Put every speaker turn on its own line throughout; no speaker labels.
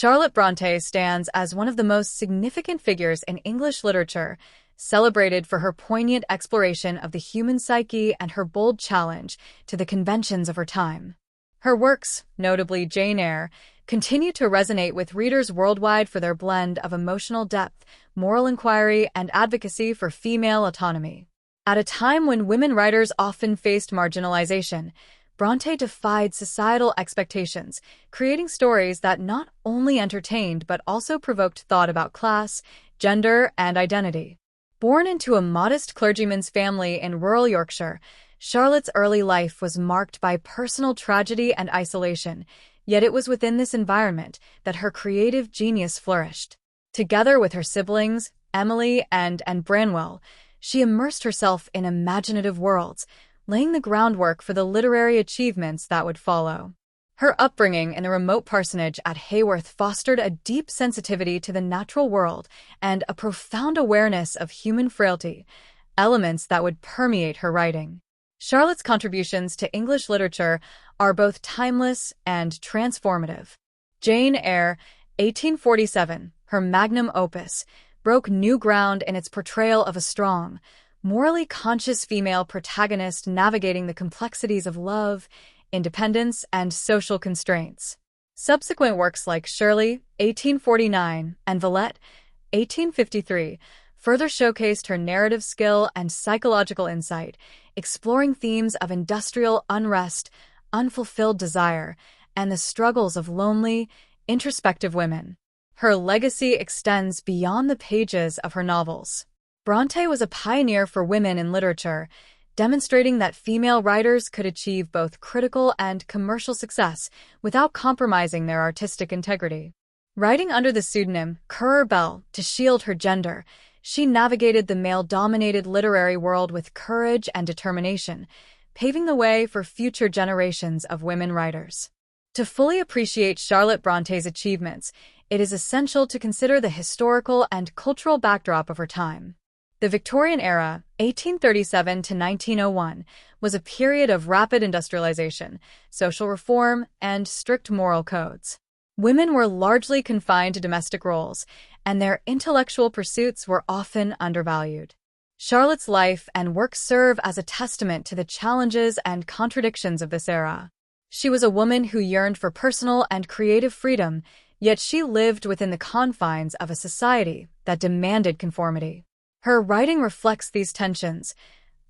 Charlotte Brontë stands as one of the most significant figures in English literature, celebrated for her poignant exploration of the human psyche and her bold challenge to the conventions of her time. Her works, notably Jane Eyre, continue to resonate with readers worldwide for their blend of emotional depth, moral inquiry, and advocacy for female autonomy. At a time when women writers often faced marginalization, Brontë defied societal expectations, creating stories that not only entertained but also provoked thought about class, gender, and identity. Born into a modest clergyman's family in rural Yorkshire, Charlotte's early life was marked by personal tragedy and isolation, yet it was within this environment that her creative genius flourished. Together with her siblings, Emily and Branwell, she immersed herself in imaginative worlds, laying the groundwork for the literary achievements that would follow. Her upbringing in a remote parsonage at Haworth fostered a deep sensitivity to the natural world and a profound awareness of human frailty, elements that would permeate her writing. Charlotte's contributions to English literature are both timeless and transformative. Jane Eyre, 1847, her magnum opus, broke new ground in its portrayal of a strong, morally conscious female protagonist navigating the complexities of love, independence, and social constraints. Subsequent works like Shirley, 1849, and Villette, 1853, further showcased her narrative skill and psychological insight, exploring themes of industrial unrest, unfulfilled desire, and the struggles of lonely, introspective women. Her legacy extends beyond the pages of her novels. Brontë was a pioneer for women in literature, demonstrating that female writers could achieve both critical and commercial success without compromising their artistic integrity. Writing under the pseudonym Currer Bell to shield her gender, she navigated the male-dominated literary world with courage and determination, paving the way for future generations of women writers. To fully appreciate Charlotte Brontë's achievements, it is essential to consider the historical and cultural backdrop of her time. The Victorian era, 1837 to 1901, was a period of rapid industrialization, social reform, and strict moral codes. Women were largely confined to domestic roles, and their intellectual pursuits were often undervalued. Charlotte's life and work serve as a testament to the challenges and contradictions of this era. She was a woman who yearned for personal and creative freedom, yet she lived within the confines of a society that demanded conformity. Her writing reflects these tensions,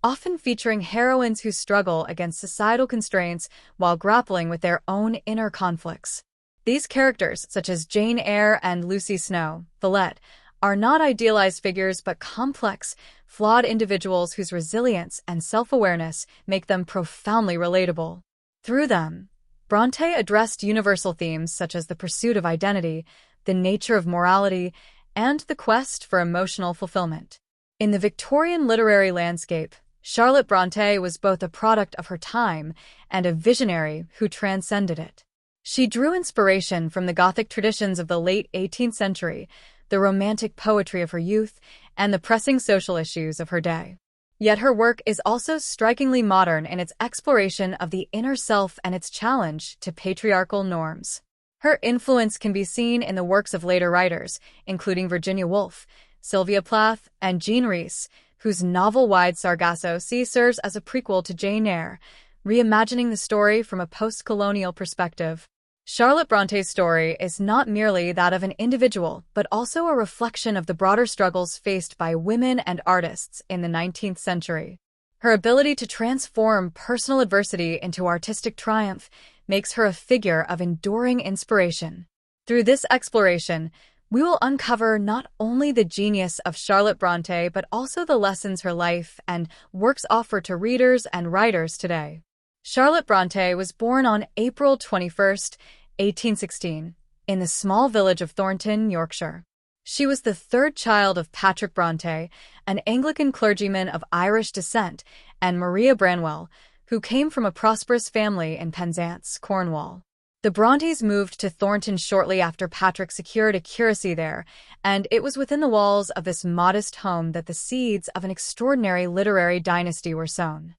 often featuring heroines who struggle against societal constraints while grappling with their own inner conflicts. These characters, such as Jane Eyre and Lucy Snowe, Villette, are not idealized figures but complex, flawed individuals whose resilience and self-awareness make them profoundly relatable. Through them, Brontë addressed universal themes such as the pursuit of identity, the nature of morality, and the quest for emotional fulfillment. In the Victorian literary landscape, Charlotte Brontë was both a product of her time and a visionary who transcended it. She drew inspiration from the Gothic traditions of the late 18th century, the romantic poetry of her youth, and the pressing social issues of her day. Yet her work is also strikingly modern in its exploration of the inner self and its challenge to patriarchal norms. Her influence can be seen in the works of later writers, including Virginia Woolf, Sylvia Plath, and Jean Rhys, whose novel Wide Sargasso Sea serves as a prequel to Jane Eyre, reimagining the story from a post-colonial perspective. Charlotte Brontë's story is not merely that of an individual, but also a reflection of the broader struggles faced by women and artists in the 19th century. Her ability to transform personal adversity into artistic triumph makes her a figure of enduring inspiration. Through this exploration, we will uncover not only the genius of Charlotte Brontë but also the lessons her life and works offer to readers and writers today. Charlotte Brontë was born on April 21, 1816, in the small village of Thornton, Yorkshire. She was the third child of Patrick Brontë, an Anglican clergyman of Irish descent, and Maria Branwell, who came from a prosperous family in Penzance, Cornwall. The Brontës moved to Thornton shortly after Patrick secured a curacy there, and it was within the walls of this modest home that the seeds of an extraordinary literary dynasty were sown.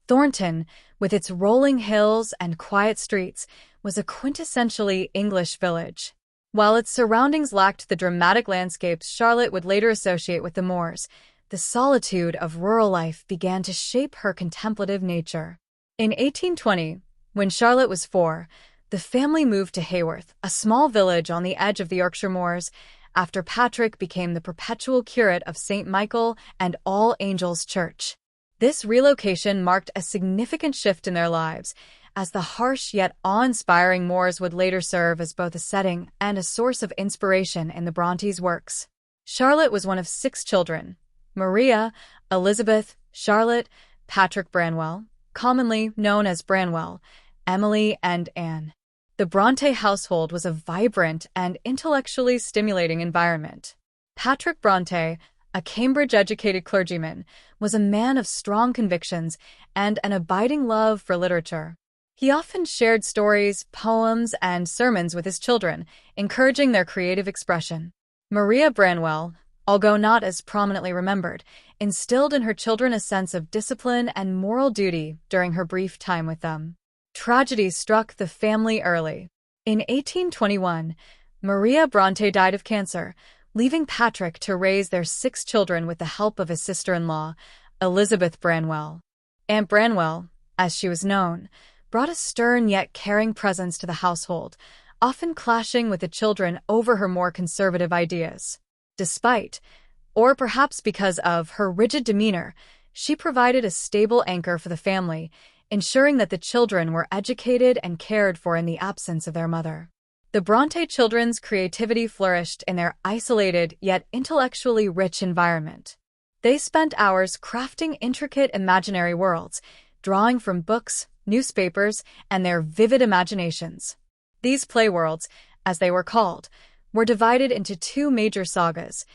Thornton, with its rolling hills and quiet streets, was a quintessentially English village. While its surroundings lacked the dramatic landscapes Charlotte would later associate with the moors, the solitude of rural life began to shape her contemplative nature. In 1820, when Charlotte was 4, the family moved to Haworth, a small village on the edge of the Yorkshire moors, after Patrick became the perpetual curate of St. Michael and All Angels Church. This relocation marked a significant shift in their lives, as the harsh yet awe-inspiring moors would later serve as both a setting and a source of inspiration in the Brontes' works. Charlotte was one of 6 children: Maria, Elizabeth, Charlotte, Patrick Branwell, commonly known as Branwell, Emily, and Anne. The Brontë household was a vibrant and intellectually stimulating environment. Patrick Brontë, a Cambridge-educated clergyman, was a man of strong convictions and an abiding love for literature. He often shared stories, poems, and sermons with his children, encouraging their creative expression. Maria Branwell, although not as prominently remembered, instilled in her children a sense of discipline and moral duty during her brief time with them. Tragedy struck the family early. In 1821, Maria Brontë died of cancer, leaving Patrick to raise their 6 children with the help of his sister-in-law, Elizabeth Branwell. Aunt Branwell, as she was known, brought a stern yet caring presence to the household, often clashing with the children over her more conservative ideas. Despite, or perhaps because of, her rigid demeanor, she provided a stable anchor for the family, ensuring that the children were educated and cared for in the absence of their mother. The Brontë children's creativity flourished in their isolated yet intellectually rich environment. They spent hours crafting intricate imaginary worlds, drawing from books, newspapers, and their vivid imaginations. These playworlds, as they were called, were divided into 2 major sagas: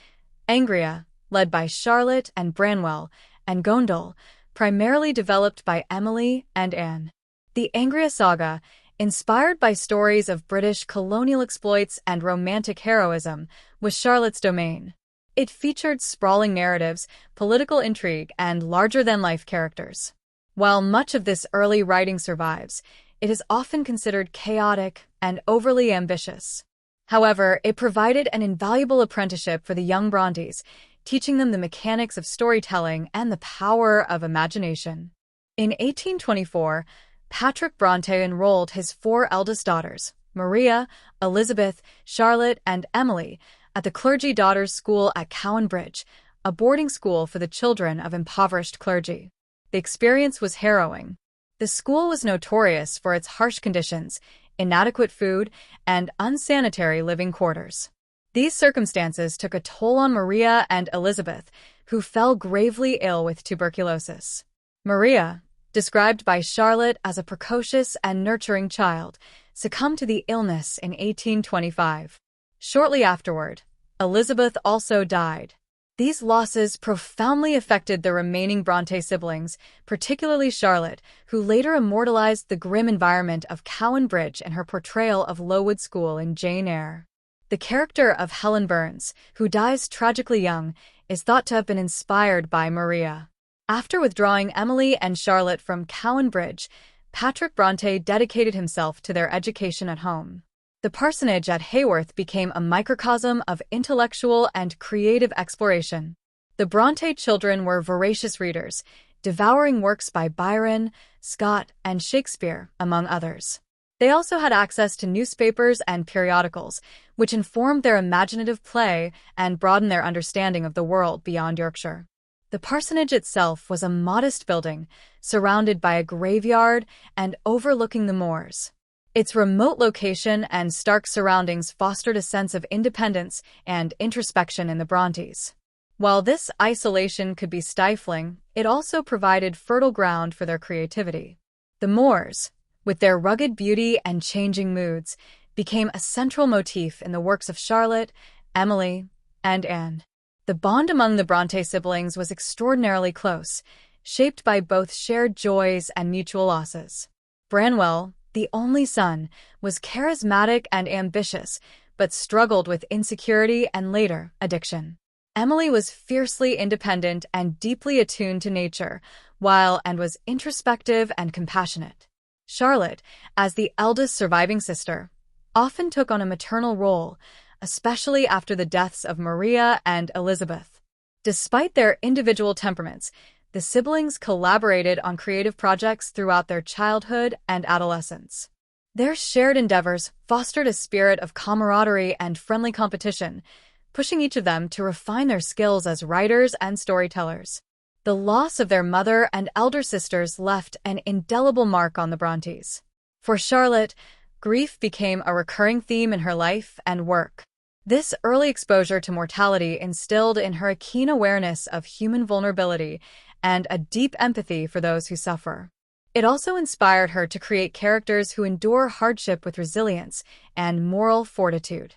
Angria, led by Charlotte and Branwell, and Gondel, primarily developed by Emily and Anne. The Angria saga, inspired by stories of British colonial exploits and romantic heroism, was Charlotte's domain. It featured sprawling narratives, political intrigue, and larger-than-life characters. While much of this early writing survives, it is often considered chaotic and overly ambitious. However, it provided an invaluable apprenticeship for the young Brontes, teaching them the mechanics of storytelling and the power of imagination. In 1824, Patrick Brontë enrolled his 4 eldest daughters, Maria, Elizabeth, Charlotte, and Emily, at the Clergy Daughters' School at Cowan Bridge, a boarding school for the children of impoverished clergy. The experience was harrowing. The school was notorious for its harsh conditions, inadequate food, and unsanitary living quarters. These circumstances took a toll on Maria and Elizabeth, who fell gravely ill with tuberculosis. Maria, described by Charlotte as a precocious and nurturing child, succumbed to the illness in 1825. Shortly afterward, Elizabeth also died. These losses profoundly affected the remaining Brontë siblings, particularly Charlotte, who later immortalized the grim environment of Cowan Bridge in her portrayal of Lowood School in Jane Eyre. The character of Helen Burns, who dies tragically young, is thought to have been inspired by Maria. After withdrawing Emily and Charlotte from Cowan Bridge, Patrick Brontë dedicated himself to their education at home. The parsonage at Haworth became a microcosm of intellectual and creative exploration. The Brontë children were voracious readers, devouring works by Byron, Scott, and Shakespeare, among others. They also had access to newspapers and periodicals, which informed their imaginative play and broadened their understanding of the world beyond Yorkshire. The parsonage itself was a modest building, surrounded by a graveyard and overlooking the moors. Its remote location and stark surroundings fostered a sense of independence and introspection in the Brontes. While this isolation could be stifling, it also provided fertile ground for their creativity. The moors, with their rugged beauty and changing moods, became a central motif in the works of Charlotte, Emily, and Anne. The bond among the Brontë siblings was extraordinarily close, shaped by both shared joys and mutual losses. Branwell, the only son, was charismatic and ambitious, but struggled with insecurity and later, addiction. Emily was fiercely independent and deeply attuned to nature, while Anne was introspective and compassionate. Charlotte, as the eldest surviving sister, often took on a maternal role, especially after the deaths of Maria and Elizabeth. Despite their individual temperaments, the siblings collaborated on creative projects throughout their childhood and adolescence. Their shared endeavors fostered a spirit of camaraderie and friendly competition, pushing each of them to refine their skills as writers and storytellers. The loss of their mother and elder sisters left an indelible mark on the Brontes. For Charlotte, grief became a recurring theme in her life and work. This early exposure to mortality instilled in her a keen awareness of human vulnerability and a deep empathy for those who suffer. It also inspired her to create characters who endure hardship with resilience and moral fortitude.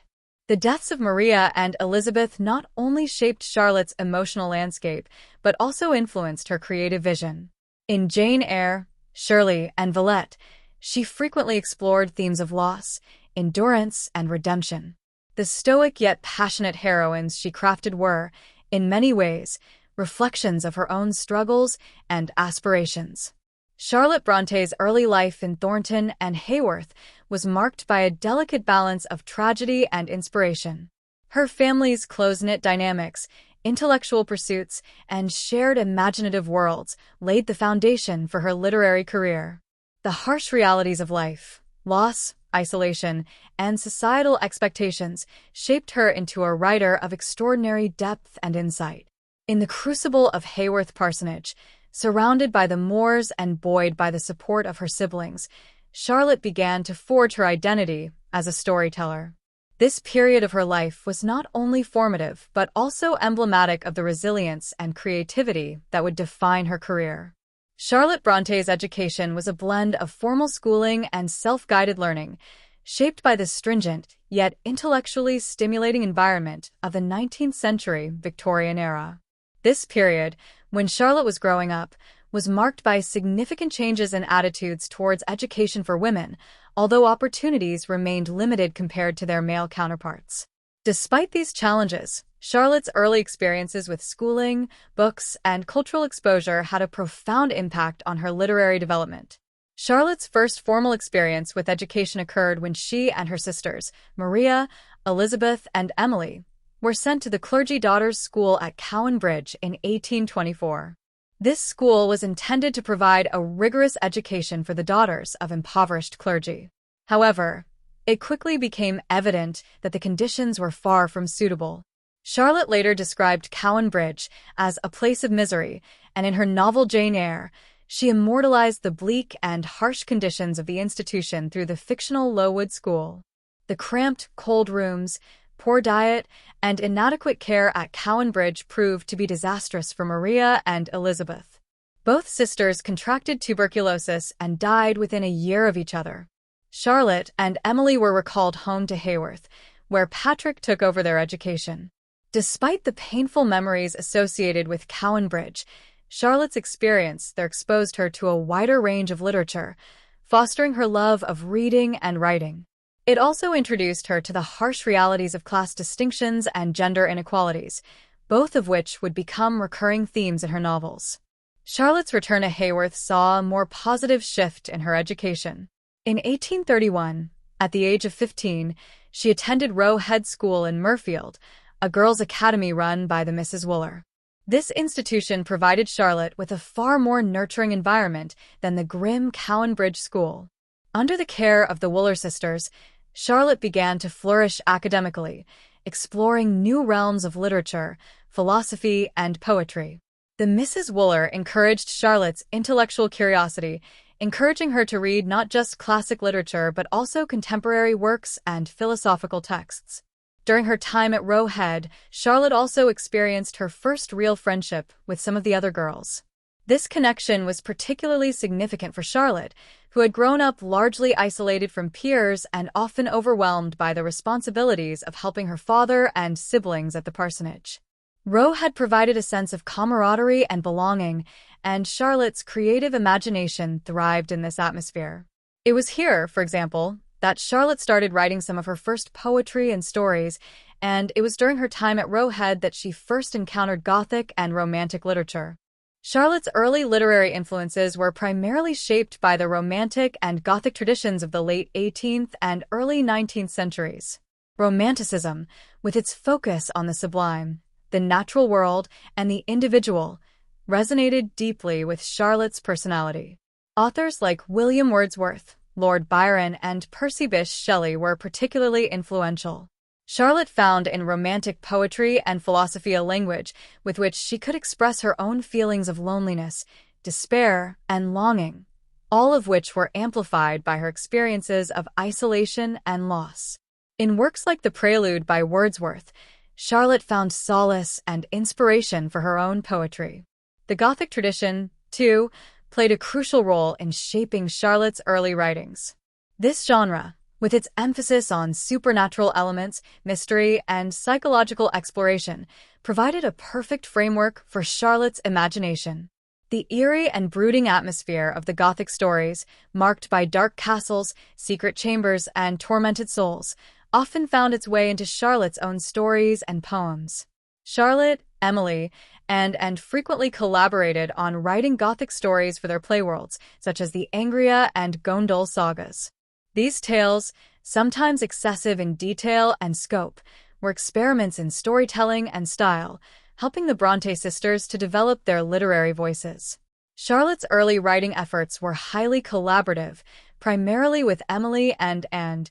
The deaths of Maria and Elizabeth not only shaped Charlotte's emotional landscape, but also influenced her creative vision. In Jane Eyre, Shirley, and Villette, she frequently explored themes of loss, endurance, and redemption. The stoic yet passionate heroines she crafted were, in many ways, reflections of her own struggles and aspirations. Charlotte Bronte's early life in Thornton and Haworth was marked by a delicate balance of tragedy and inspiration. Her family's close-knit dynamics, intellectual pursuits, and shared imaginative worlds laid the foundation for her literary career. The harsh realities of life, loss, isolation, and societal expectations shaped her into a writer of extraordinary depth and insight. In the crucible of Haworth Parsonage, surrounded by the moors and buoyed by the support of her siblings, Charlotte began to forge her identity as a storyteller. This period of her life was not only formative but also emblematic of the resilience and creativity that would define her career. Charlotte Bronte's education was a blend of formal schooling and self-guided learning, shaped by the stringent yet intellectually stimulating environment of the 19th century Victorian era. This period, when Charlotte was growing up, was marked by significant changes in attitudes towards education for women, although opportunities remained limited compared to their male counterparts. Despite these challenges, Charlotte's early experiences with schooling, books, and cultural exposure had a profound impact on her literary development. Charlotte's first formal experience with education occurred when she and her sisters, Maria, Elizabeth, and Emily, were sent to the Clergy Daughters' School at Cowan Bridge in 1824. This school was intended to provide a rigorous education for the daughters of impoverished clergy. However, it quickly became evident that the conditions were far from suitable. Charlotte later described Cowan Bridge as a place of misery, and in her novel Jane Eyre, she immortalized the bleak and harsh conditions of the institution through the fictional Lowood School. The cramped, cold rooms, poor diet, and inadequate care at Cowan Bridge proved to be disastrous for Maria and Elizabeth. Both sisters contracted tuberculosis and died within a year of each other. Charlotte and Emily were recalled home to Haworth, where Patrick took over their education. Despite the painful memories associated with Cowan Bridge, Charlotte's experience there exposed her to a wider range of literature, fostering her love of reading and writing. It also introduced her to the harsh realities of class distinctions and gender inequalities, both of which would become recurring themes in her novels. Charlotte's return to Haworth saw a more positive shift in her education. In 1831, at the age of 15, she attended Roe Head School in Mirfield, a girls' academy run by the Mrs. Wooler. This institution provided Charlotte with a far more nurturing environment than the grim Cowan Bridge School. Under the care of the Wooler sisters, Charlotte began to flourish academically, exploring new realms of literature, philosophy, and poetry. The Mrs. Wooler encouraged Charlotte's intellectual curiosity, encouraging her to read not just classic literature but also contemporary works and philosophical texts. During her time at Roe Head, Charlotte also experienced her first real friendship with some of the other girls. This connection was particularly significant for Charlotte, who had grown up largely isolated from peers and often overwhelmed by the responsibilities of helping her father and siblings at the parsonage. Roe had provided a sense of camaraderie and belonging, and Charlotte's creative imagination thrived in this atmosphere. It was here, for example, that Charlotte started writing some of her first poetry and stories, and it was during her time at Roe Head that she first encountered Gothic and Romantic literature. Charlotte's early literary influences were primarily shaped by the Romantic and Gothic traditions of the late 18th and early 19th centuries. Romanticism, with its focus on the sublime, the natural world, and the individual, resonated deeply with Charlotte's personality. Authors like William Wordsworth, Lord Byron, and Percy Bysshe Shelley were particularly influential. Charlotte found in Romantic poetry and philosophy a language with which she could express her own feelings of loneliness, despair, and longing, all of which were amplified by her experiences of isolation and loss. In works like The Prelude by Wordsworth, Charlotte found solace and inspiration for her own poetry. The Gothic tradition, too, played a crucial role in shaping Charlotte's early writings. This genre, with its emphasis on supernatural elements, mystery, and psychological exploration, provided a perfect framework for Charlotte's imagination. The eerie and brooding atmosphere of the Gothic stories, marked by dark castles, secret chambers, and tormented souls, often found its way into Charlotte's own stories and poems. Charlotte, Emily, and frequently collaborated on writing Gothic stories for their playworlds, such as the Angria and Gondol sagas. These tales, sometimes excessive in detail and scope, were experiments in storytelling and style, helping the Brontë sisters to develop their literary voices. Charlotte's early writing efforts were highly collaborative, primarily with Emily and Anne,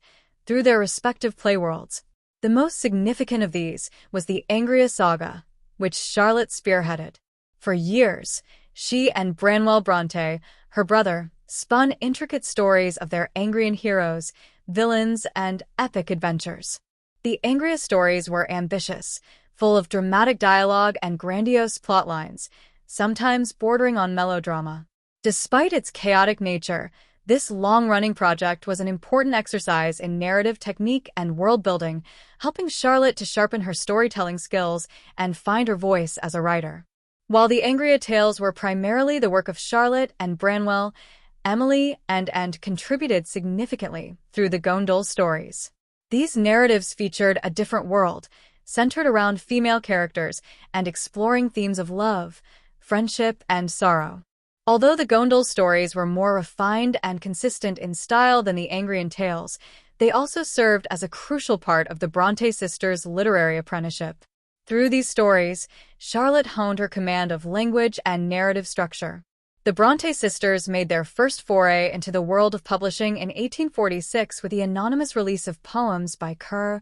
through their respective playworlds. The most significant of these was the Angria saga, which Charlotte spearheaded. For years, she and Branwell Brontë, her brother, spun intricate stories of their Angrian heroes, villains, and epic adventures. The Angria stories were ambitious, full of dramatic dialogue and grandiose plotlines, sometimes bordering on melodrama. Despite its chaotic nature, this long-running project was an important exercise in narrative technique and world-building, helping Charlotte to sharpen her storytelling skills and find her voice as a writer. While the Angria tales were primarily the work of Charlotte and Branwell, Emily and contributed significantly through the Gondol stories. These narratives featured a different world, centered around female characters and exploring themes of love, friendship, and sorrow. Although the Gondol stories were more refined and consistent in style than the Angrian tales, they also served as a crucial part of the Brontë sisters' literary apprenticeship. Through these stories, Charlotte honed her command of language and narrative structure. The Brontë sisters made their first foray into the world of publishing in 1846 with the anonymous release of poems by Kerr,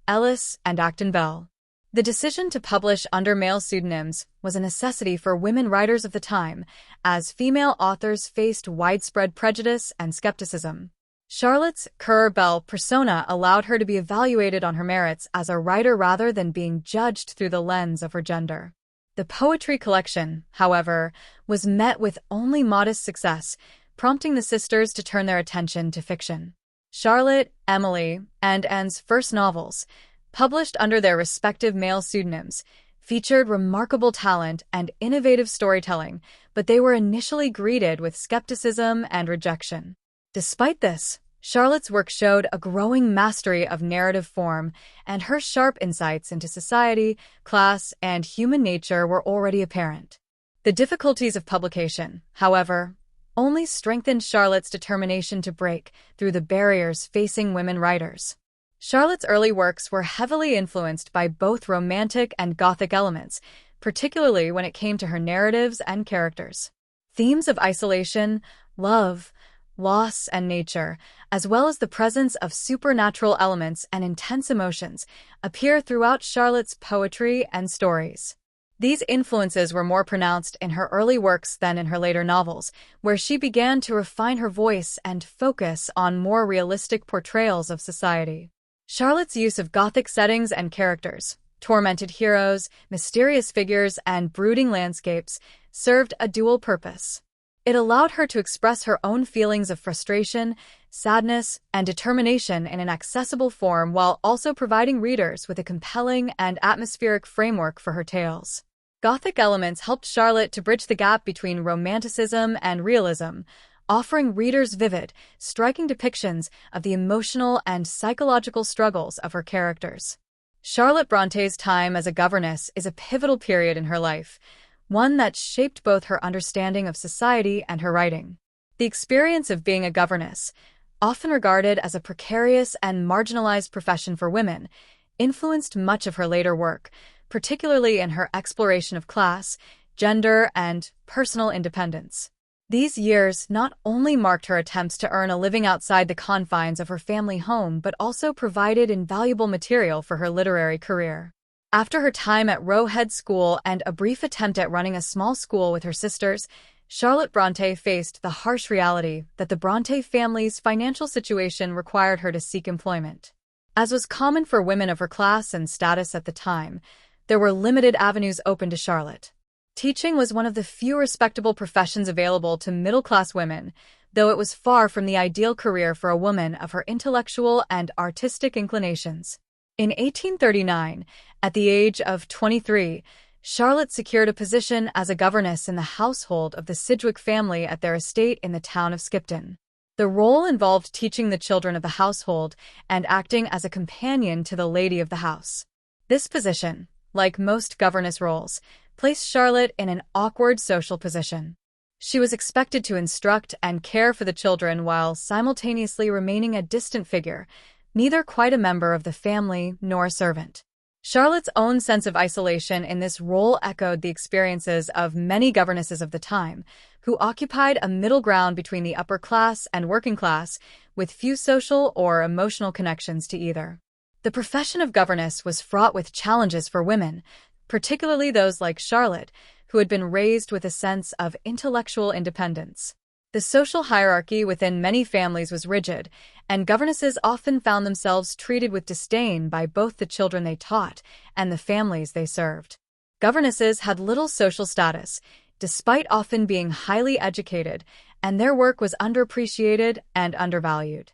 Ellis, and Acton Bell. The decision to publish under male pseudonyms was a necessity for women writers of the time, as female authors faced widespread prejudice and skepticism. Charlotte's Kerr-Bell persona allowed her to be evaluated on her merits as a writer rather than being judged through the lens of her gender. The poetry collection, however, was met with only modest success, prompting the sisters to turn their attention to fiction. Charlotte, Emily, and Anne's first novels, published under their respective male pseudonyms, featured remarkable talent and innovative storytelling, but they were initially greeted with skepticism and rejection. Despite this, Charlotte's work showed a growing mastery of narrative form, and her sharp insights into society, class, and human nature were already apparent. The difficulties of publication, however, only strengthened Charlotte's determination to break through the barriers facing women writers. Charlotte's early works were heavily influenced by both Romantic and Gothic elements, particularly when it came to her narratives and characters. Themes of isolation, love, loss, and nature, as well as the presence of supernatural elements and intense emotions, appear throughout Charlotte's poetry and stories. These influences were more pronounced in her early works than in her later novels, where she began to refine her voice and focus on more realistic portrayals of society. Charlotte's use of Gothic settings and characters, tormented heroes, mysterious figures, and brooding landscapes, served a dual purpose. It allowed her to express her own feelings of frustration, sadness, and determination in an accessible form while also providing readers with a compelling and atmospheric framework for her tales. Gothic elements helped Charlotte to bridge the gap between romanticism and realism, offering readers vivid, striking depictions of the emotional and psychological struggles of her characters. Charlotte Brontë's time as a governess is a pivotal period in her life, one that shaped both her understanding of society and her writing. The experience of being a governess, often regarded as a precarious and marginalized profession for women, influenced much of her later work, particularly in her exploration of class, gender, and personal independence. These years not only marked her attempts to earn a living outside the confines of her family home but also provided invaluable material for her literary career. After her time at Roe Head School and a brief attempt at running a small school with her sisters, Charlotte Brontë faced the harsh reality that the Brontë family's financial situation required her to seek employment. As was common for women of her class and status at the time, there were limited avenues open to Charlotte. Teaching was one of the few respectable professions available to middle-class women, though it was far from the ideal career for a woman of her intellectual and artistic inclinations. In 1839, at the age of 23, Charlotte secured a position as a governess in the household of the Sidgwick family at their estate in the town of Skipton. The role involved teaching the children of the household and acting as a companion to the lady of the house. This position, like most governess roles, placed Charlotte in an awkward social position. She was expected to instruct and care for the children while simultaneously remaining a distant figure, neither quite a member of the family nor a servant. Charlotte's own sense of isolation in this role echoed the experiences of many governesses of the time, who occupied a middle ground between the upper class and working class, with few social or emotional connections to either. The profession of governess was fraught with challenges for women, particularly those like Charlotte, who had been raised with a sense of intellectual independence. The social hierarchy within many families was rigid, and governesses often found themselves treated with disdain by both the children they taught and the families they served. Governesses had little social status, despite often being highly educated, and their work was underappreciated and undervalued.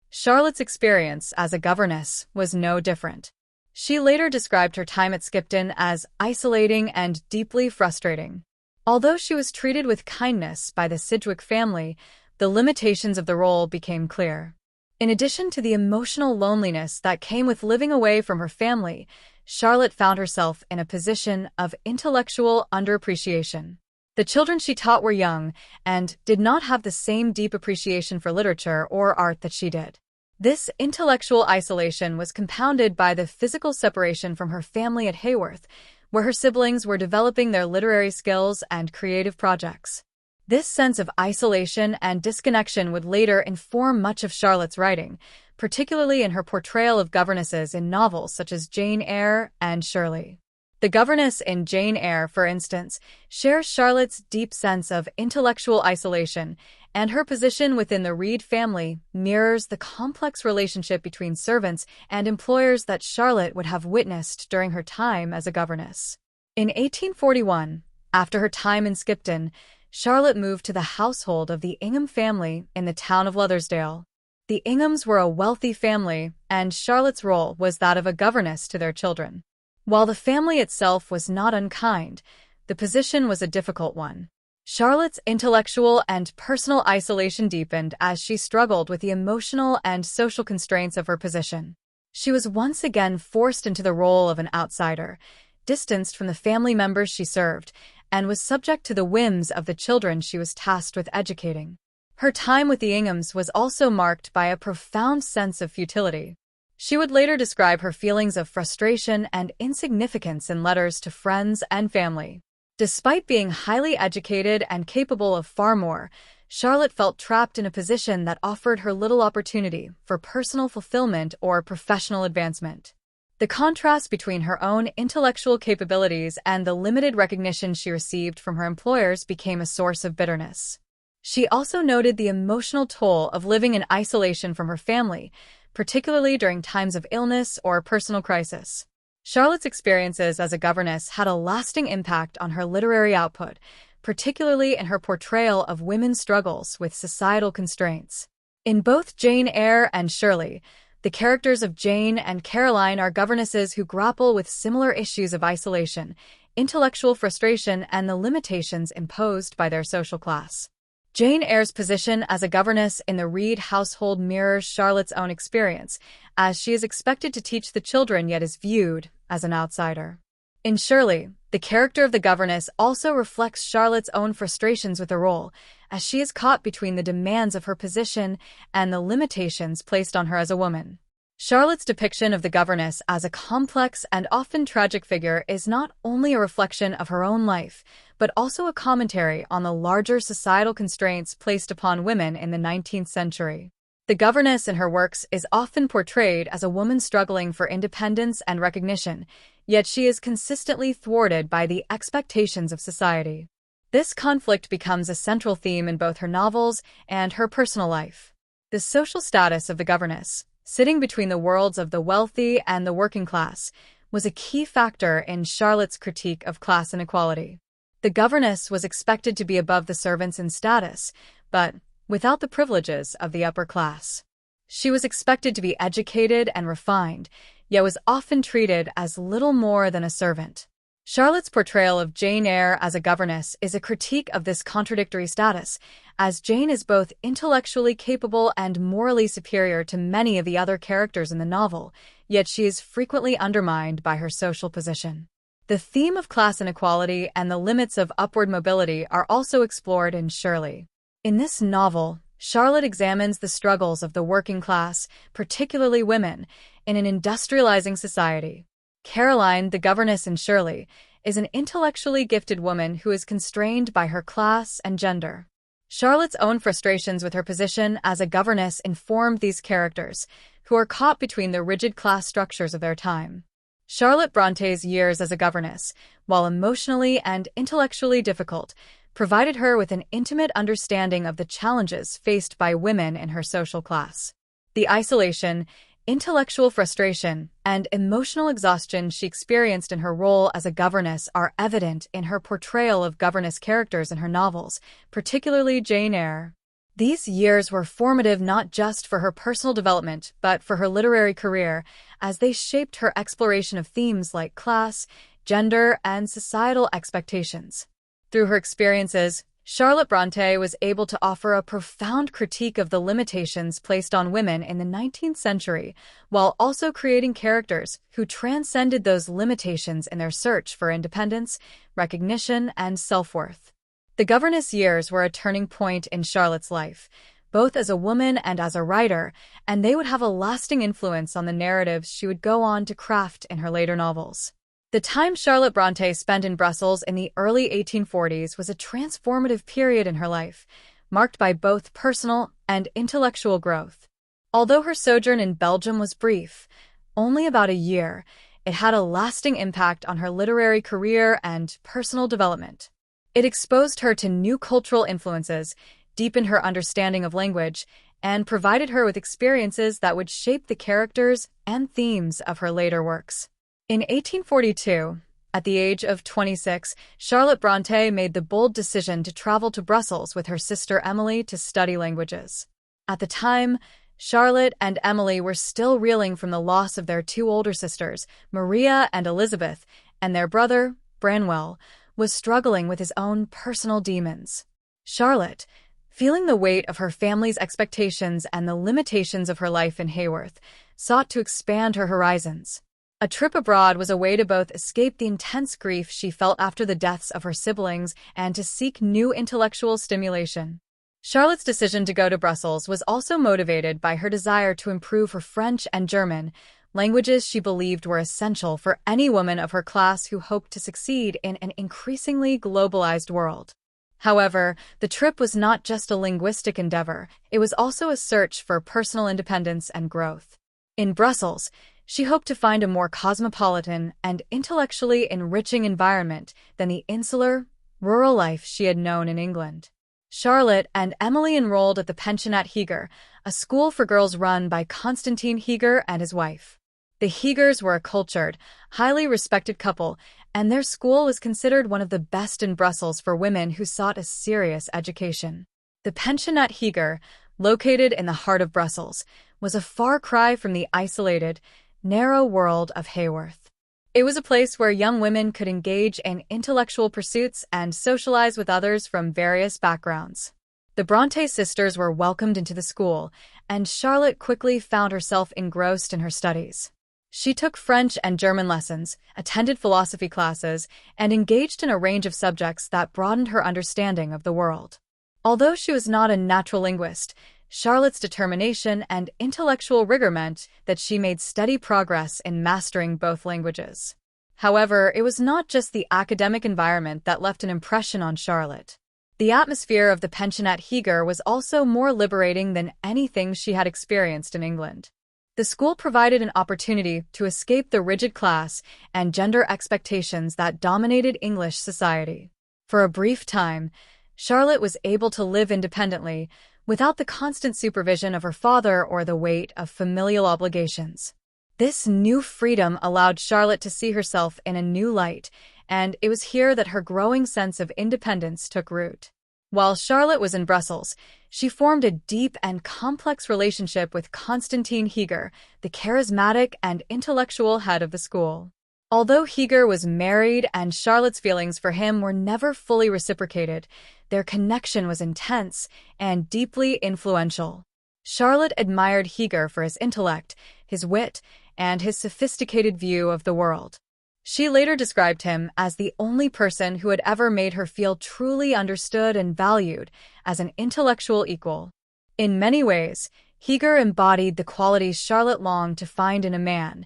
Charlotte's experience as a governess was no different. She later described her time at Skipton as isolating and deeply frustrating. Although she was treated with kindness by the Sidgwick family, the limitations of the role became clear. In addition to the emotional loneliness that came with living away from her family, Charlotte found herself in a position of intellectual underappreciation. The children she taught were young and did not have the same deep appreciation for literature or art that she did. This intellectual isolation was compounded by the physical separation from her family at Haworth, where her siblings were developing their literary skills and creative projects. This sense of isolation and disconnection would later inform much of Charlotte's writing, particularly in her portrayal of governesses in novels such as Jane Eyre and Shirley. The governess in Jane Eyre, for instance, shares Charlotte's deep sense of intellectual isolation, and her position within the Reed family mirrors the complex relationship between servants and employers that Charlotte would have witnessed during her time as a governess. In 1841, after her time in Skipton, Charlotte moved to the household of the Ingham family in the town of Lothersdale. The Inghams were a wealthy family, and Charlotte's role was that of a governess to their children. While the family itself was not unkind, the position was a difficult one. Charlotte's intellectual and personal isolation deepened as she struggled with the emotional and social constraints of her position. She was once again forced into the role of an outsider, distanced from the family members she served, and was subject to the whims of the children she was tasked with educating. Her time with the Inghams was also marked by a profound sense of futility. She would later describe her feelings of frustration and insignificance in letters to friends and family. Despite being highly educated and capable of far more, Charlotte felt trapped in a position that offered her little opportunity for personal fulfillment or professional advancement. The contrast between her own intellectual capabilities and the limited recognition she received from her employers became a source of bitterness. She also noted the emotional toll of living in isolation from her family, particularly during times of illness or personal crisis. Charlotte's experiences as a governess had a lasting impact on her literary output, particularly in her portrayal of women's struggles with societal constraints. In both Jane Eyre and Shirley, the characters of Jane and Caroline are governesses who grapple with similar issues of isolation, intellectual frustration, and the limitations imposed by their social class. Jane Eyre's position as a governess in the Reed household mirrors Charlotte's own experience, as she is expected to teach the children yet is viewed as an outsider. In Shirley, the character of the governess also reflects Charlotte's own frustrations with the role, as she is caught between the demands of her position and the limitations placed on her as a woman. Charlotte's depiction of the governess as a complex and often tragic figure is not only a reflection of her own life, but also a commentary on the larger societal constraints placed upon women in the 19th century. The governess in her works is often portrayed as a woman struggling for independence and recognition, yet she is consistently thwarted by the expectations of society. This conflict becomes a central theme in both her novels and her personal life. The social status of the governess, sitting between the worlds of the wealthy and the working class, was a key factor in Charlotte's critique of class inequality. The governess was expected to be above the servants in status, but without the privileges of the upper class. She was expected to be educated and refined, yet was often treated as little more than a servant. Charlotte's portrayal of Jane Eyre as a governess is a critique of this contradictory status, as Jane is both intellectually capable and morally superior to many of the other characters in the novel, yet she is frequently undermined by her social position. The theme of class inequality and the limits of upward mobility are also explored in Shirley. In this novel, Charlotte examines the struggles of the working class, particularly women, in an industrializing society. Caroline, the governess in Shirley, is an intellectually gifted woman who is constrained by her class and gender. Charlotte's own frustrations with her position as a governess informed these characters, who are caught between the rigid class structures of their time. Charlotte Bronte's years as a governess, while emotionally and intellectually difficult, provided her with an intimate understanding of the challenges faced by women in her social class. The isolation, intellectual frustration, and emotional exhaustion she experienced in her role as a governess are evident in her portrayal of governess characters in her novels, particularly Jane Eyre. These years were formative not just for her personal development, but for her literary career, as they shaped her exploration of themes like class, gender, and societal expectations. Through her experiences, Charlotte Brontë was able to offer a profound critique of the limitations placed on women in the 19th century, while also creating characters who transcended those limitations in their search for independence, recognition, and self-worth. The governess years were a turning point in Charlotte's life, both as a woman and as a writer, and they would have a lasting influence on the narratives she would go on to craft in her later novels. The time Charlotte Brontë spent in Brussels in the early 1840s was a transformative period in her life, marked by both personal and intellectual growth. Although her sojourn in Belgium was brief, only about a year, it had a lasting impact on her literary career and personal development. It exposed her to new cultural influences, deepened her understanding of language, and provided her with experiences that would shape the characters and themes of her later works. In 1842, at the age of 26, Charlotte Brontë made the bold decision to travel to Brussels with her sister Emily to study languages. At the time, Charlotte and Emily were still reeling from the loss of their two older sisters, Maria and Elizabeth, and their brother, Branwell, was struggling with his own personal demons. Charlotte, feeling the weight of her family's expectations and the limitations of her life in Haworth, sought to expand her horizons. A trip abroad was a way to both escape the intense grief she felt after the deaths of her siblings and to seek new intellectual stimulation. Charlotte's decision to go to Brussels was also motivated by her desire to improve her French and German, languages she believed were essential for any woman of her class who hoped to succeed in an increasingly globalized world. However, the trip was not just a linguistic endeavor, it was also a search for personal independence and growth. In Brussels, she hoped to find a more cosmopolitan and intellectually enriching environment than the insular, rural life she had known in England. Charlotte and Emily enrolled at the Pensionnat Heger, a school for girls run by Constantine Heger and his wife. The Hegers were a cultured, highly respected couple, and their school was considered one of the best in Brussels for women who sought a serious education. The Pensionnat Heger, located in the heart of Brussels, was a far cry from the isolated, narrow world of Haworth. It was a place where young women could engage in intellectual pursuits and socialize with others from various backgrounds. The Brontë sisters were welcomed into the school, and Charlotte quickly found herself engrossed in her studies. She took French and German lessons, attended philosophy classes, and engaged in a range of subjects that broadened her understanding of the world. Although she was not a natural linguist, Charlotte's determination and intellectual rigor meant that she made steady progress in mastering both languages. However, it was not just the academic environment that left an impression on Charlotte. The atmosphere of the pension at Heger was also more liberating than anything she had experienced in England. The school provided an opportunity to escape the rigid class and gender expectations that dominated English society. For a brief time, Charlotte was able to live independently, without the constant supervision of her father or the weight of familial obligations. This new freedom allowed Charlotte to see herself in a new light, and it was here that her growing sense of independence took root. While Charlotte was in Brussels, she formed a deep and complex relationship with Constantine Heger, the charismatic and intellectual head of the school. Although Heger was married and Charlotte's feelings for him were never fully reciprocated, their connection was intense and deeply influential. Charlotte admired Heger for his intellect, his wit, and his sophisticated view of the world. She later described him as the only person who had ever made her feel truly understood and valued as an intellectual equal. In many ways, Heger embodied the qualities Charlotte longed to find in a man: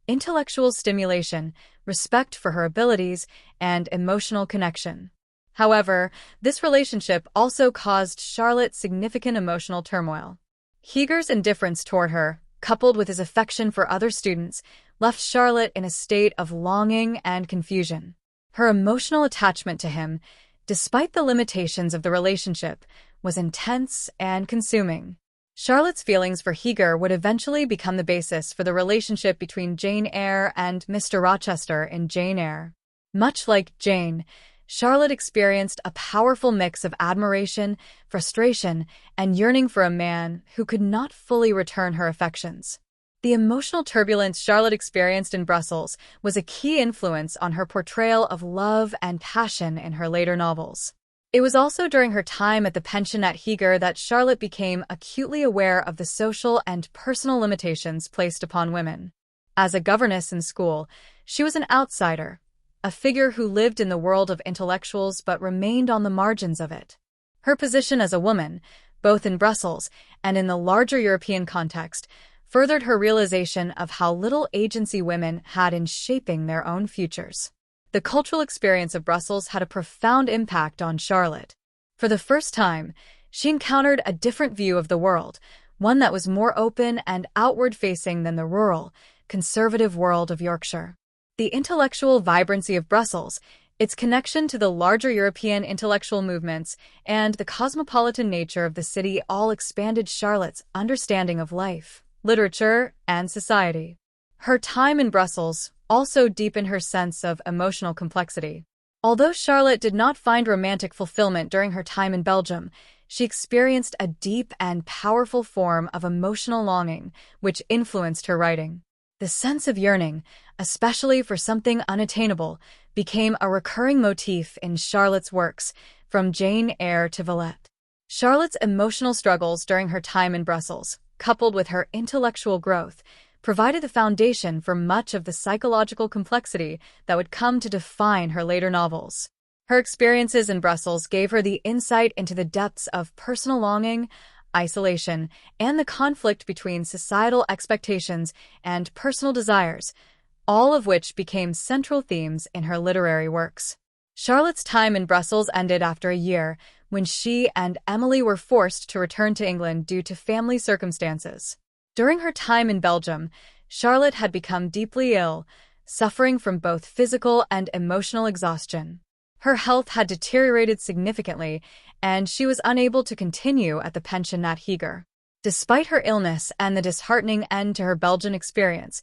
intellectual stimulation, respect for her abilities, and emotional connection. However, this relationship also caused Charlotte significant emotional turmoil. Heger's indifference toward her, coupled with his affection for other students, left Charlotte in a state of longing and confusion. Her emotional attachment to him, despite the limitations of the relationship, was intense and consuming. Charlotte's feelings for Heger would eventually become the basis for the relationship between Jane Eyre and Mr. Rochester in Jane Eyre. Much like Jane, Charlotte experienced a powerful mix of admiration, frustration, and yearning for a man who could not fully return her affections. The emotional turbulence Charlotte experienced in Brussels was a key influence on her portrayal of love and passion in her later novels. It was also during her time at the pension at Heger that Charlotte became acutely aware of the social and personal limitations placed upon women. As a governess in school, she was an outsider, a figure who lived in the world of intellectuals but remained on the margins of it. Her position as a woman, both in Brussels and in the larger European context, furthered her realization of how little agency women had in shaping their own futures. The cultural experience of Brussels had a profound impact on Charlotte. For the first time, she encountered a different view of the world, one that was more open and outward-facing than the rural, conservative world of Yorkshire. The intellectual vibrancy of Brussels, its connection to the larger European intellectual movements, and the cosmopolitan nature of the city all expanded Charlotte's understanding of life, literature, and society. Her time in Brussels also deepened her sense of emotional complexity. Although Charlotte did not find romantic fulfillment during her time in Belgium, she experienced a deep and powerful form of emotional longing, which influenced her writing. The sense of yearning, especially for something unattainable, became a recurring motif in Charlotte's works, from Jane Eyre to Villette. Charlotte's emotional struggles during her time in Brussels, coupled with her intellectual growth, provided the foundation for much of the psychological complexity that would come to define her later novels. Her experiences in Brussels gave her the insight into the depths of personal longing, isolation, and the conflict between societal expectations and personal desires, all of which became central themes in her literary works. Charlotte's time in Brussels ended after a year, when she and Emily were forced to return to England due to family circumstances. During her time in Belgium, Charlotte had become deeply ill, suffering from both physical and emotional exhaustion. Her health had deteriorated significantly, and she was unable to continue at the pension at Heger. Despite her illness and the disheartening end to her Belgian experience,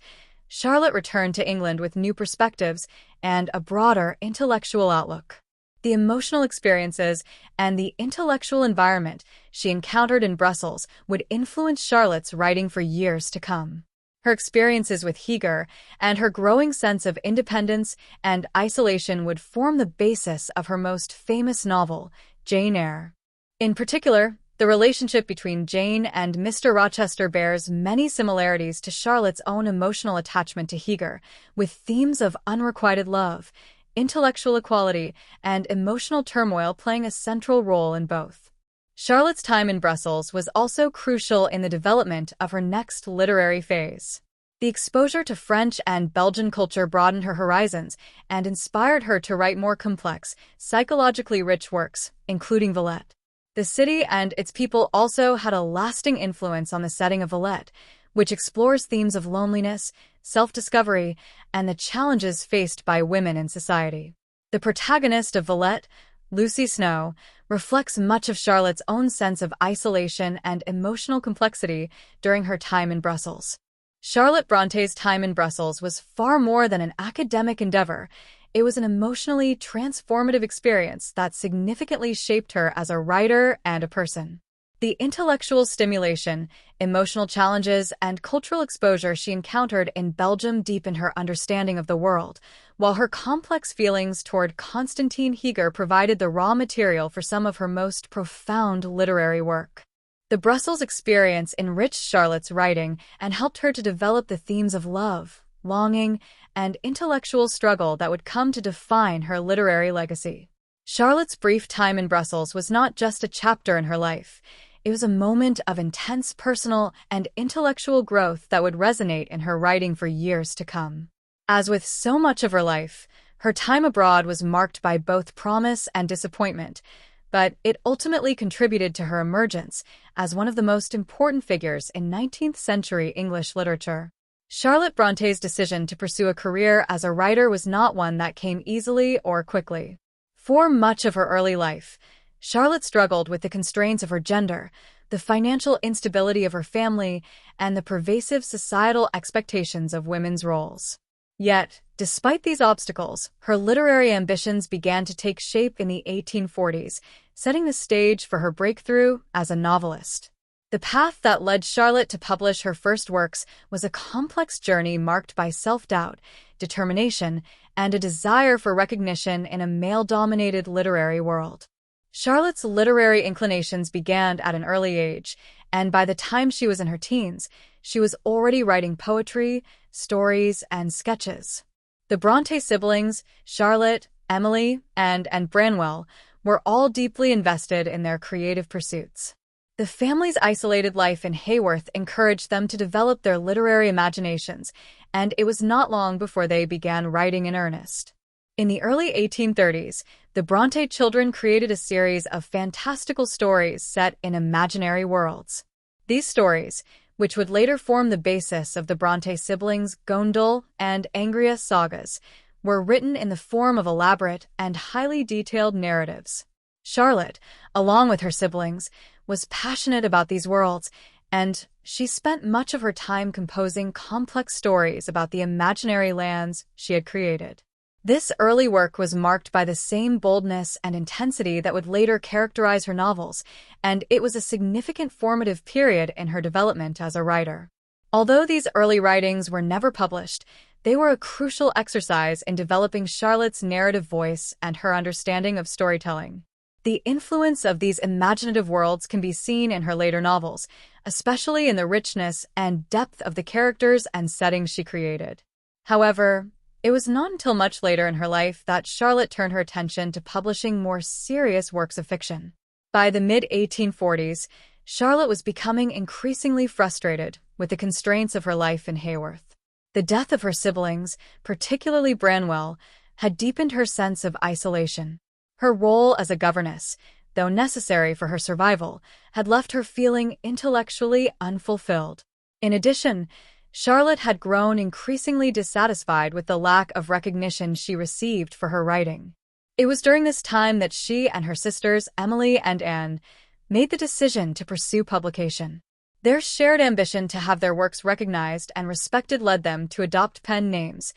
Charlotte returned to England with new perspectives and a broader intellectual outlook. The emotional experiences and the intellectual environment she encountered in Brussels would influence Charlotte's writing for years to come. Her experiences with Heger and her growing sense of independence and isolation would form the basis of her most famous novel, Jane Eyre. In particular, The relationship between Jane and Mr. Rochester bears many similarities to Charlotte's own emotional attachment to Heger, with themes of unrequited love, intellectual equality, and emotional turmoil playing a central role in both. Charlotte's time in Brussels was also crucial in the development of her next literary phase. The exposure to French and Belgian culture broadened her horizons and inspired her to write more complex, psychologically rich works, including Villette. The city and its people also had a lasting influence on the setting of Villette, which explores themes of loneliness, self-discovery, and the challenges faced by women in society. The protagonist of Villette, Lucy Snow, reflects much of Charlotte's own sense of isolation and emotional complexity during her time in Brussels. Charlotte Bronte's time in Brussels was far more than an academic endeavor. It was an emotionally transformative experience that significantly shaped her as a writer and a person. The intellectual stimulation, emotional challenges, and cultural exposure she encountered in Belgium deepened her understanding of the world, while her complex feelings toward Constantine Heger provided the raw material for some of her most profound literary work. The Brussels experience enriched Charlotte's writing and helped her to develop the themes of love, longing, and intellectual struggle that would come to define her literary legacy. Charlotte's brief time in Brussels was not just a chapter in her life. It was a moment of intense personal and intellectual growth that would resonate in her writing for years to come. As with so much of her life, her time abroad was marked by both promise and disappointment, but it ultimately contributed to her emergence as one of the most important figures in 19th-century English literature. Charlotte Bronte's decision to pursue a career as a writer was not one that came easily or quickly. For much of her early life, Charlotte struggled with the constraints of her gender, the financial instability of her family, and the pervasive societal expectations of women's roles. Yet, despite these obstacles, her literary ambitions began to take shape in the 1840s, setting the stage for her breakthrough as a novelist. The path that led Charlotte to publish her first works was a complex journey marked by self-doubt, determination, and a desire for recognition in a male-dominated literary world. Charlotte's literary inclinations began at an early age, and by the time she was in her teens, she was already writing poetry, stories, and sketches. The Brontë siblings, Charlotte, Emily, and Branwell, were all deeply invested in their creative pursuits. The family's isolated life in Haworth encouraged them to develop their literary imaginations, and it was not long before they began writing in earnest. In the early 1830s, the Brontë children created a series of fantastical stories set in imaginary worlds. These stories, which would later form the basis of the Brontë siblings' Gondel and Angria sagas, were written in the form of elaborate and highly detailed narratives. Charlotte, along with her siblings, was passionate about these worlds, and she spent much of her time composing complex stories about the imaginary lands she had created. This early work was marked by the same boldness and intensity that would later characterize her novels, and it was a significant formative period in her development as a writer. Although these early writings were never published, they were a crucial exercise in developing Charlotte's narrative voice and her understanding of storytelling. The influence of these imaginative worlds can be seen in her later novels, especially in the richness and depth of the characters and settings she created. However, it was not until much later in her life that Charlotte turned her attention to publishing more serious works of fiction. By the mid-1840s, Charlotte was becoming increasingly frustrated with the constraints of her life in Haworth. The death of her siblings, particularly Branwell, had deepened her sense of isolation. Her role as a governess, though necessary for her survival, had left her feeling intellectually unfulfilled. In addition, Charlotte had grown increasingly dissatisfied with the lack of recognition she received for her writing. It was during this time that she and her sisters, Emily and Anne, made the decision to pursue publication. Their shared ambition to have their works recognized and respected led them to adopt pen names.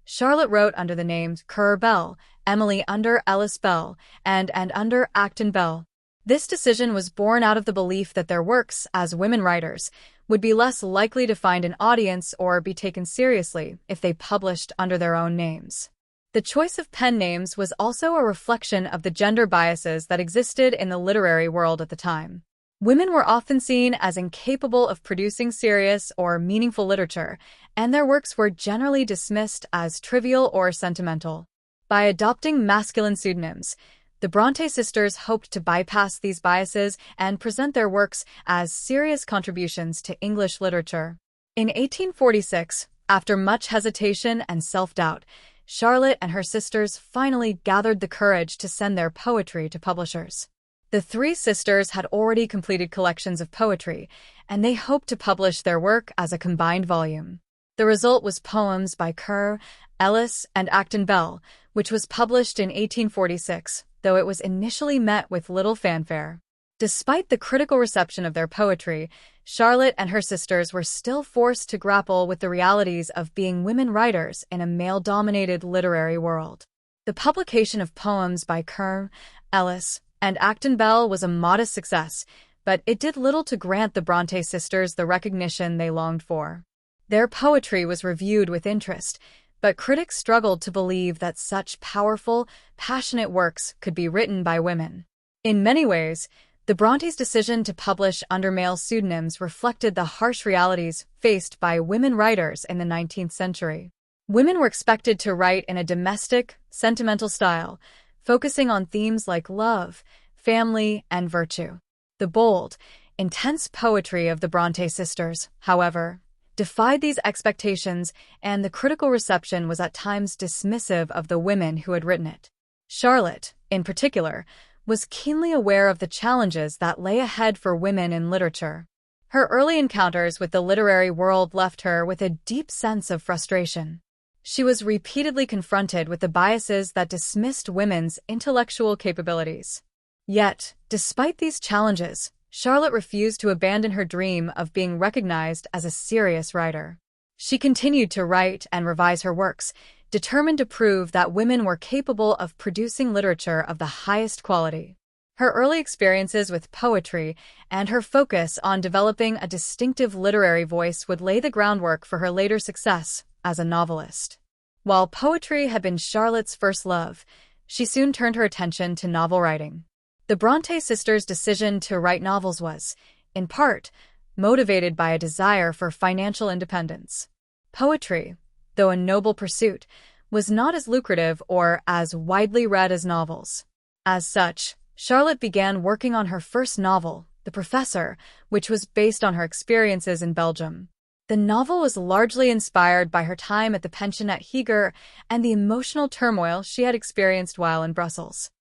Charlotte wrote under the names Currer Bell, Emily under Ellis Bell, and under Acton Bell. This decision was born out of the belief that their works, as women writers, would be less likely to find an audience or be taken seriously if they published under their own names. The choice of pen names was also a reflection of the gender biases that existed in the literary world at the time. Women were often seen as incapable of producing serious or meaningful literature, and their works were generally dismissed as trivial or sentimental. By adopting masculine pseudonyms, the Brontë sisters hoped to bypass these biases and present their works as serious contributions to English literature. In 1846, after much hesitation and self-doubt, Charlotte and her sisters finally gathered the courage to send their poetry to publishers. The three sisters had already completed collections of poetry, and they hoped to publish their work as a combined volume. The result was Poems by Kerr, Ellis, and Acton Bell, which was published in 1846, though it was initially met with little fanfare. Despite the critical reception of their poetry, Charlotte and her sisters were still forced to grapple with the realities of being women writers in a male-dominated literary world. The publication of Poems by Kerr, Ellis, and Acton Bell was a modest success, but it did little to grant the Brontë sisters the recognition they longed for. Their poetry was reviewed with interest, but critics struggled to believe that such powerful, passionate works could be written by women. In many ways, the Brontes' decision to publish under male pseudonyms reflected the harsh realities faced by women writers in the 19th century. Women were expected to write in a domestic, sentimental style, focusing on themes like love, family, and virtue. The bold, intense poetry of the Brontë sisters, however, defied these expectations, and the critical reception was at times dismissive of the women who had written it. Charlotte, in particular, was keenly aware of the challenges that lay ahead for women in literature. Her early encounters with the literary world left her with a deep sense of frustration. She was repeatedly confronted with the biases that dismissed women's intellectual capabilities. Yet, despite these challenges, Charlotte refused to abandon her dream of being recognized as a serious writer. She continued to write and revise her works, determined to prove that women were capable of producing literature of the highest quality. Her early experiences with poetry and her focus on developing a distinctive literary voice would lay the groundwork for her later success as a novelist. While poetry had been Charlotte's first love, she soon turned her attention to novel writing. The Brontë sisters' decision to write novels was, in part, motivated by a desire for financial independence. Poetry, though a noble pursuit, was not as lucrative or as widely read as novels. As such, Charlotte began working on her first novel, The Professor, which was based on her experiences in Belgium. The novel was largely inspired by her time at the pension at Heger and the emotional turmoil she had experienced while in Brussels.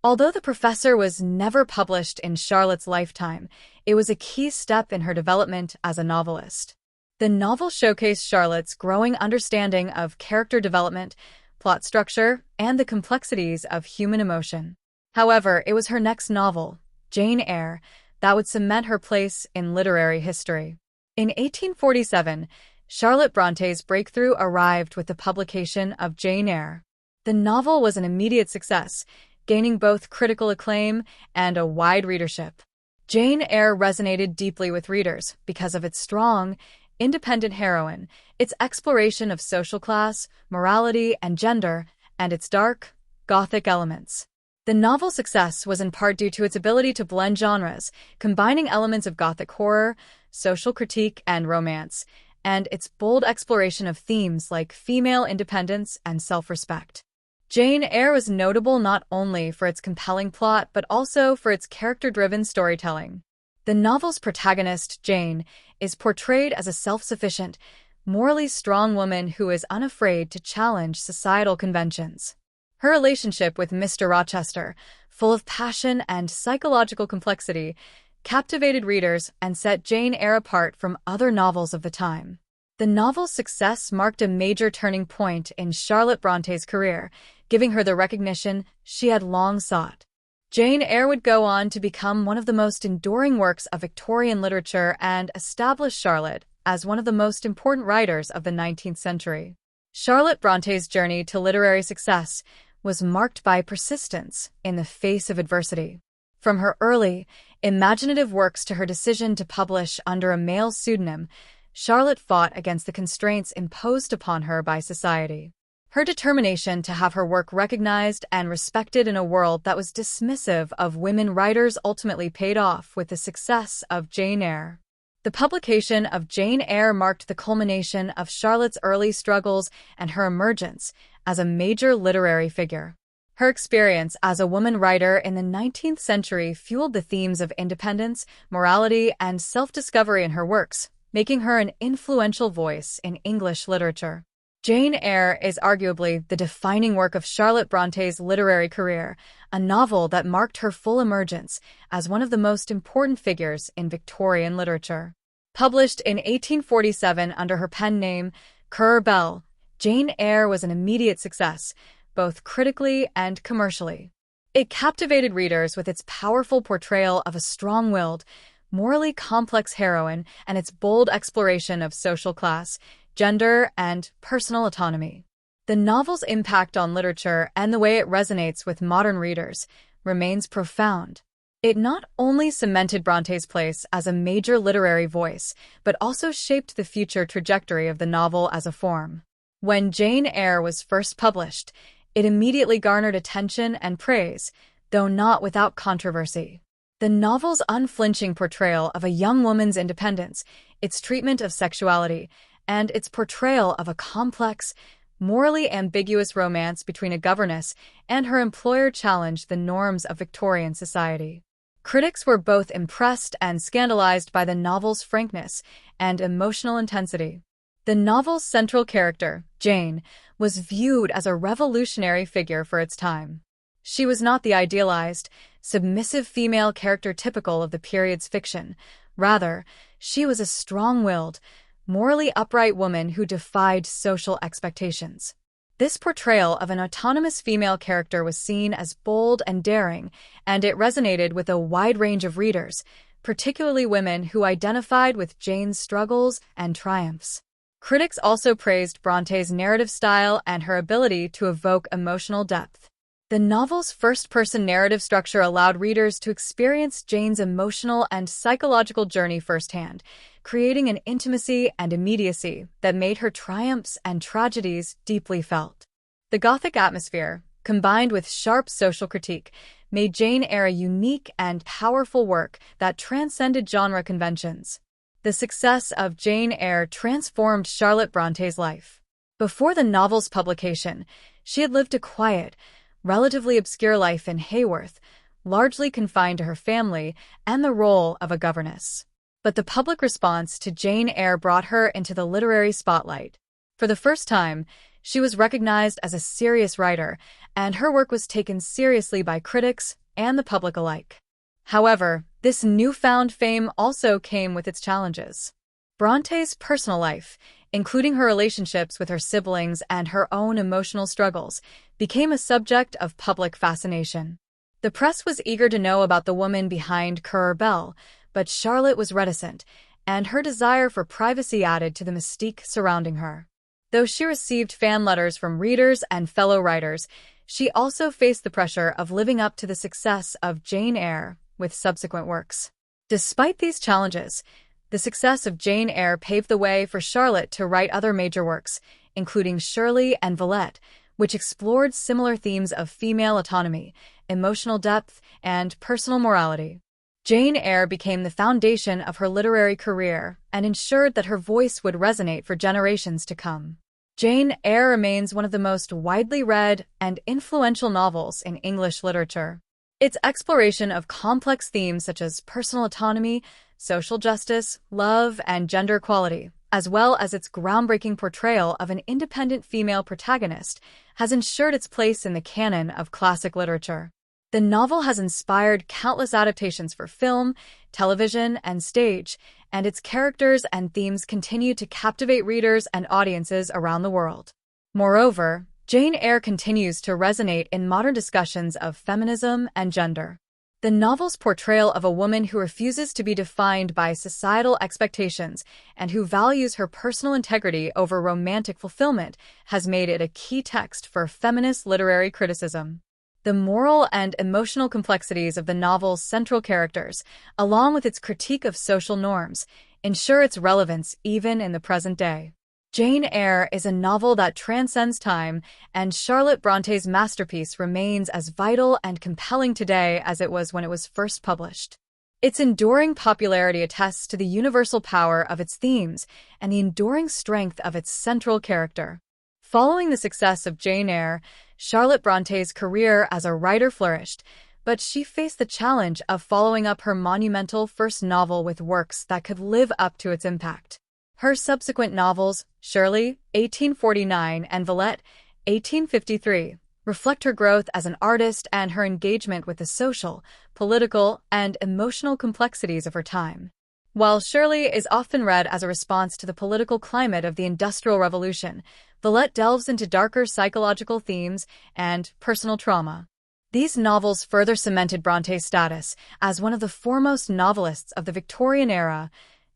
Although The Professor was never published in Charlotte's lifetime, it was a key step in her development as a novelist. The novel showcased Charlotte's growing understanding of character development, plot structure, and the complexities of human emotion. However, it was her next novel, Jane Eyre, that would cement her place in literary history. In 1847, Charlotte Bronté's breakthrough arrived with the publication of Jane Eyre. The novel was an immediate success, gaining both critical acclaim and a wide readership. Jane Eyre resonated deeply with readers because of its strong, independent heroine, its exploration of social class, morality, and gender, and its dark, Gothic elements. The novel's success was in part due to its ability to blend genres, combining elements of Gothic horror, social critique, and romance, and its bold exploration of themes like female independence and self-respect. Jane Eyre was notable not only for its compelling plot but also for its character-driven storytelling. The novel's protagonist, Jane, is portrayed as a self-sufficient, morally strong woman who is unafraid to challenge societal conventions. Her relationship with Mr. Rochester, full of passion and psychological complexity, captivated readers and set Jane Eyre apart from other novels of the time. The novel's success marked a major turning point in Charlotte Bronté's career, giving her the recognition she had long sought. Jane Eyre would go on to become one of the most enduring works of Victorian literature and establish Charlotte as one of the most important writers of the 19th century. Charlotte Bronté's journey to literary success was marked by persistence in the face of adversity. From her early, imaginative works to her decision to publish under a male pseudonym, Charlotte fought against the constraints imposed upon her by society. Her determination to have her work recognized and respected in a world that was dismissive of women writers ultimately paid off with the success of Jane Eyre. The publication of Jane Eyre marked the culmination of Charlotte's early struggles and her emergence as a major literary figure. Her experience as a woman writer in the 19th century fueled the themes of independence, morality, and self-discovery in her works, making her an influential voice in English literature. Jane Eyre is arguably the defining work of Charlotte Bronte's literary career, a novel that marked her full emergence as one of the most important figures in Victorian literature. Published in 1847 under her pen name Currer Bell, Jane Eyre was an immediate success, both critically and commercially. It captivated readers with its powerful portrayal of a strong-willed, morally complex heroine and its bold exploration of social class, gender, and personal autonomy. The novel's impact on literature and the way it resonates with modern readers remains profound. It not only cemented Bronte's place as a major literary voice, but also shaped the future trajectory of the novel as a form. When Jane Eyre was first published, it immediately garnered attention and praise, though not without controversy. The novel's unflinching portrayal of a young woman's independence, its treatment of sexuality, and its portrayal of a complex, morally ambiguous romance between a governess and her employer challenged the norms of Victorian society. Critics were both impressed and scandalized by the novel's frankness and emotional intensity. The novel's central character, Jane, was viewed as a revolutionary figure for its time. She was not the idealized, submissive female character typical of the period's fiction. Rather, she was a strong-willed, morally upright woman who defied social expectations. This portrayal of an autonomous female character was seen as bold and daring, and it resonated with a wide range of readers, particularly women who identified with Jane's struggles and triumphs. Critics also praised Bronte's narrative style and her ability to evoke emotional depth. The novel's first-person narrative structure allowed readers to experience Jane's emotional and psychological journey firsthand, creating an intimacy and immediacy that made her triumphs and tragedies deeply felt. The Gothic atmosphere, combined with sharp social critique, made Jane Eyre a unique and powerful work that transcended genre conventions. The success of Jane Eyre transformed Charlotte Bronte's life. Before the novel's publication, she had lived a quiet, relatively obscure life in Haworth, largely confined to her family and the role of a governess. But the public response to Jane Eyre brought her into the literary spotlight. For the first time, she was recognized as a serious writer, and her work was taken seriously by critics and the public alike. However, this newfound fame also came with its challenges. Bronte's personal life, including her relationships with her siblings and her own emotional struggles, became a subject of public fascination. The press was eager to know about the woman behind Currer Bell, but Charlotte was reticent, and her desire for privacy added to the mystique surrounding her. Though she received fan letters from readers and fellow writers, she also faced the pressure of living up to the success of Jane Eyre with subsequent works. Despite these challenges, the success of Jane Eyre paved the way for Charlotte to write other major works, including Shirley and Villette, which explored similar themes of female autonomy, emotional depth, and personal morality. Jane Eyre became the foundation of her literary career and ensured that her voice would resonate for generations to come. Jane Eyre remains one of the most widely read and influential novels in English literature. Its exploration of complex themes such as personal autonomy, social justice, love, and gender equality, as well as its groundbreaking portrayal of an independent female protagonist, has ensured its place in the canon of classic literature. The novel has inspired countless adaptations for film, television, and stage, and its characters and themes continue to captivate readers and audiences around the world. Moreover, Jane Eyre continues to resonate in modern discussions of feminism and gender. The novel's portrayal of a woman who refuses to be defined by societal expectations and who values her personal integrity over romantic fulfillment has made it a key text for feminist literary criticism. The moral and emotional complexities of the novel's central characters, along with its critique of social norms, ensure its relevance even in the present day. Jane Eyre is a novel that transcends time, and Charlotte Bronte's masterpiece remains as vital and compelling today as it was when it was first published. Its enduring popularity attests to the universal power of its themes and the enduring strength of its central character. Following the success of Jane Eyre, Charlotte Bronte's career as a writer flourished, but she faced the challenge of following up her monumental first novel with works that could live up to its impact. Her subsequent novels, Shirley, 1849, and Villette, 1853, reflect her growth as an artist and her engagement with the social, political, and emotional complexities of her time. While Shirley is often read as a response to the political climate of the Industrial Revolution, Villette delves into darker psychological themes and personal trauma. These novels further cemented Bronte's status as one of the foremost novelists of the Victorian era,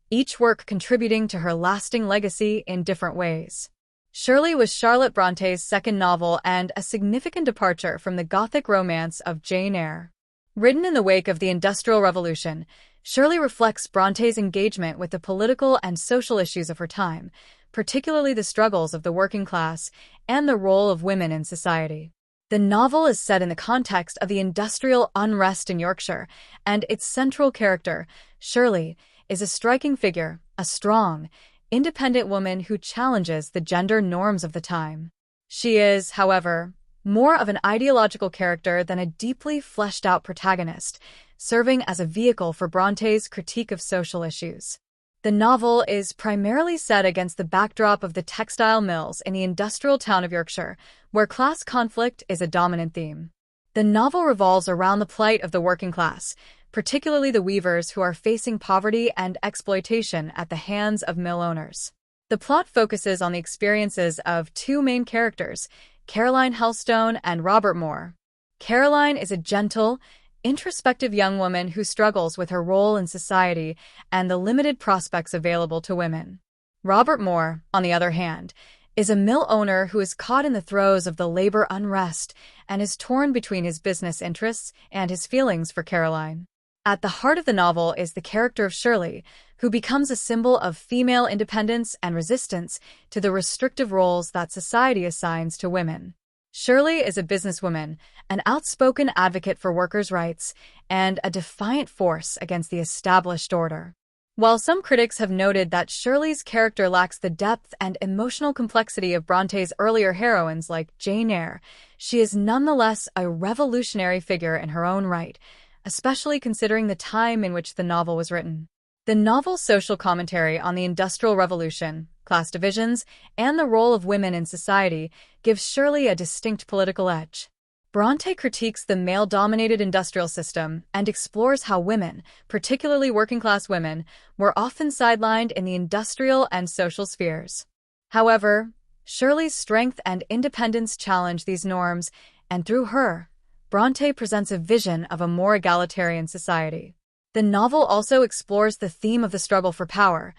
each work contributing to her lasting legacy in different ways. Shirley was Charlotte Bronte's second novel and a significant departure from the Gothic romance of Jane Eyre. Written in the wake of the Industrial Revolution, Shirley reflects Bronte's engagement with the political and social issues of her time, particularly the struggles of the working class and the role of women in society. The novel is set in the context of the industrial unrest in Yorkshire, and its central character, Shirley, is a striking figure, a strong, independent woman who challenges the gender norms of the time. She is, however, more of an ideological character than a deeply fleshed-out protagonist, serving as a vehicle for Bronte's critique of social issues. The novel is primarily set against the backdrop of the textile mills in the industrial town of Yorkshire, where class conflict is a dominant theme. The novel revolves around the plight of the working class, particularly the weavers who are facing poverty and exploitation at the hands of mill owners. The plot focuses on the experiences of two main characters, Caroline Helstone and Robert Moore. Caroline is a gentle, introspective young woman who struggles with her role in society and the limited prospects available to women. Robert Moore, on the other hand, is a mill owner who is caught in the throes of the labor unrest and is torn between his business interests and his feelings for Caroline. At the heart of the novel is the character of Shirley, who becomes a symbol of female independence and resistance to the restrictive roles that society assigns to women. Shirley is a businesswoman, an outspoken advocate for workers' rights, and a defiant force against the established order. While some critics have noted that Shirley's character lacks the depth and emotional complexity of Bronte's earlier heroines like Jane Eyre, she is nonetheless a revolutionary figure in her own right, especially considering the time in which the novel was written. The novel's social commentary on the Industrial Revolution, class divisions, and the role of women in society gives Shirley a distinct political edge. Brontë critiques the male-dominated industrial system and explores how women, particularly working-class women, were often sidelined in the industrial and social spheres. However, Shirley's strength and independence challenge these norms, and through her, Brontë presents a vision of a more egalitarian society. The novel also explores the theme of the struggle for power,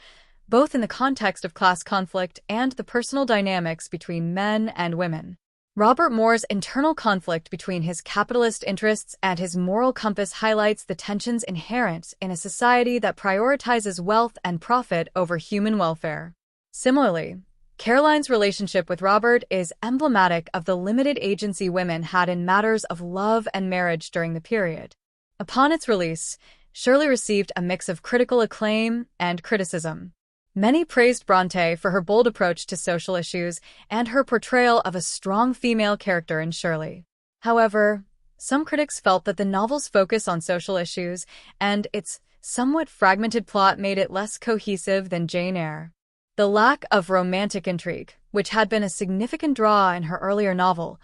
both in the context of class conflict and the personal dynamics between men and women. Robert Moore's internal conflict between his capitalist interests and his moral compass highlights the tensions inherent in a society that prioritizes wealth and profit over human welfare. Similarly, Caroline's relationship with Robert is emblematic of the limited agency women had in matters of love and marriage during the period. Upon its release, Shirley received a mix of critical acclaim and criticism. Many praised Brontë for her bold approach to social issues and her portrayal of a strong female character in Shirley. However, some critics felt that the novel's focus on social issues and its somewhat fragmented plot made it less cohesive than Jane Eyre. The lack of romantic intrigue, which had been a significant draw in her earlier novel,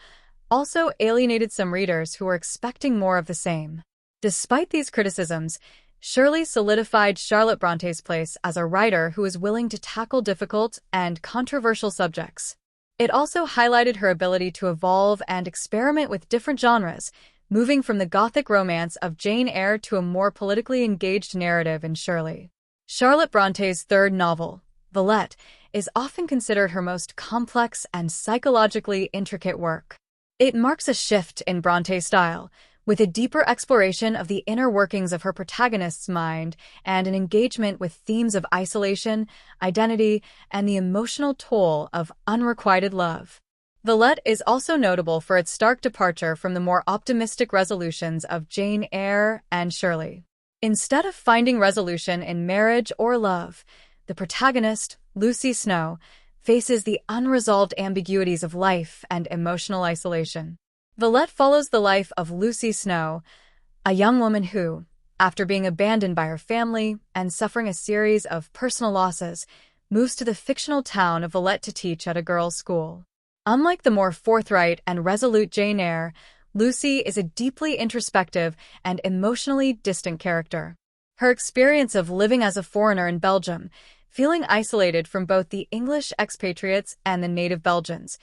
also alienated some readers who were expecting more of the same. Despite these criticisms, Shirley solidified Charlotte Bronte's place as a writer who is willing to tackle difficult and controversial subjects. It also highlighted her ability to evolve and experiment with different genres, moving from the Gothic romance of Jane Eyre to a more politically engaged narrative in Shirley. Charlotte Bronte's third novel, Villette, is often considered her most complex and psychologically intricate work. It marks a shift in Bronte's style, with a deeper exploration of the inner workings of her protagonist's mind and an engagement with themes of isolation, identity, and the emotional toll of unrequited love. Villette is also notable for its stark departure from the more optimistic resolutions of Jane Eyre and Shirley. Instead of finding resolution in marriage or love, the protagonist, Lucy Snow, faces the unresolved ambiguities of life and emotional isolation. Villette follows the life of Lucy Snow, a young woman who, after being abandoned by her family and suffering a series of personal losses, moves to the fictional town of Villette to teach at a girls' school. Unlike the more forthright and resolute Jane Eyre, Lucy is a deeply introspective and emotionally distant character. Her experience of living as a foreigner in Belgium, feeling isolated from both the English expatriates and the native Belgians,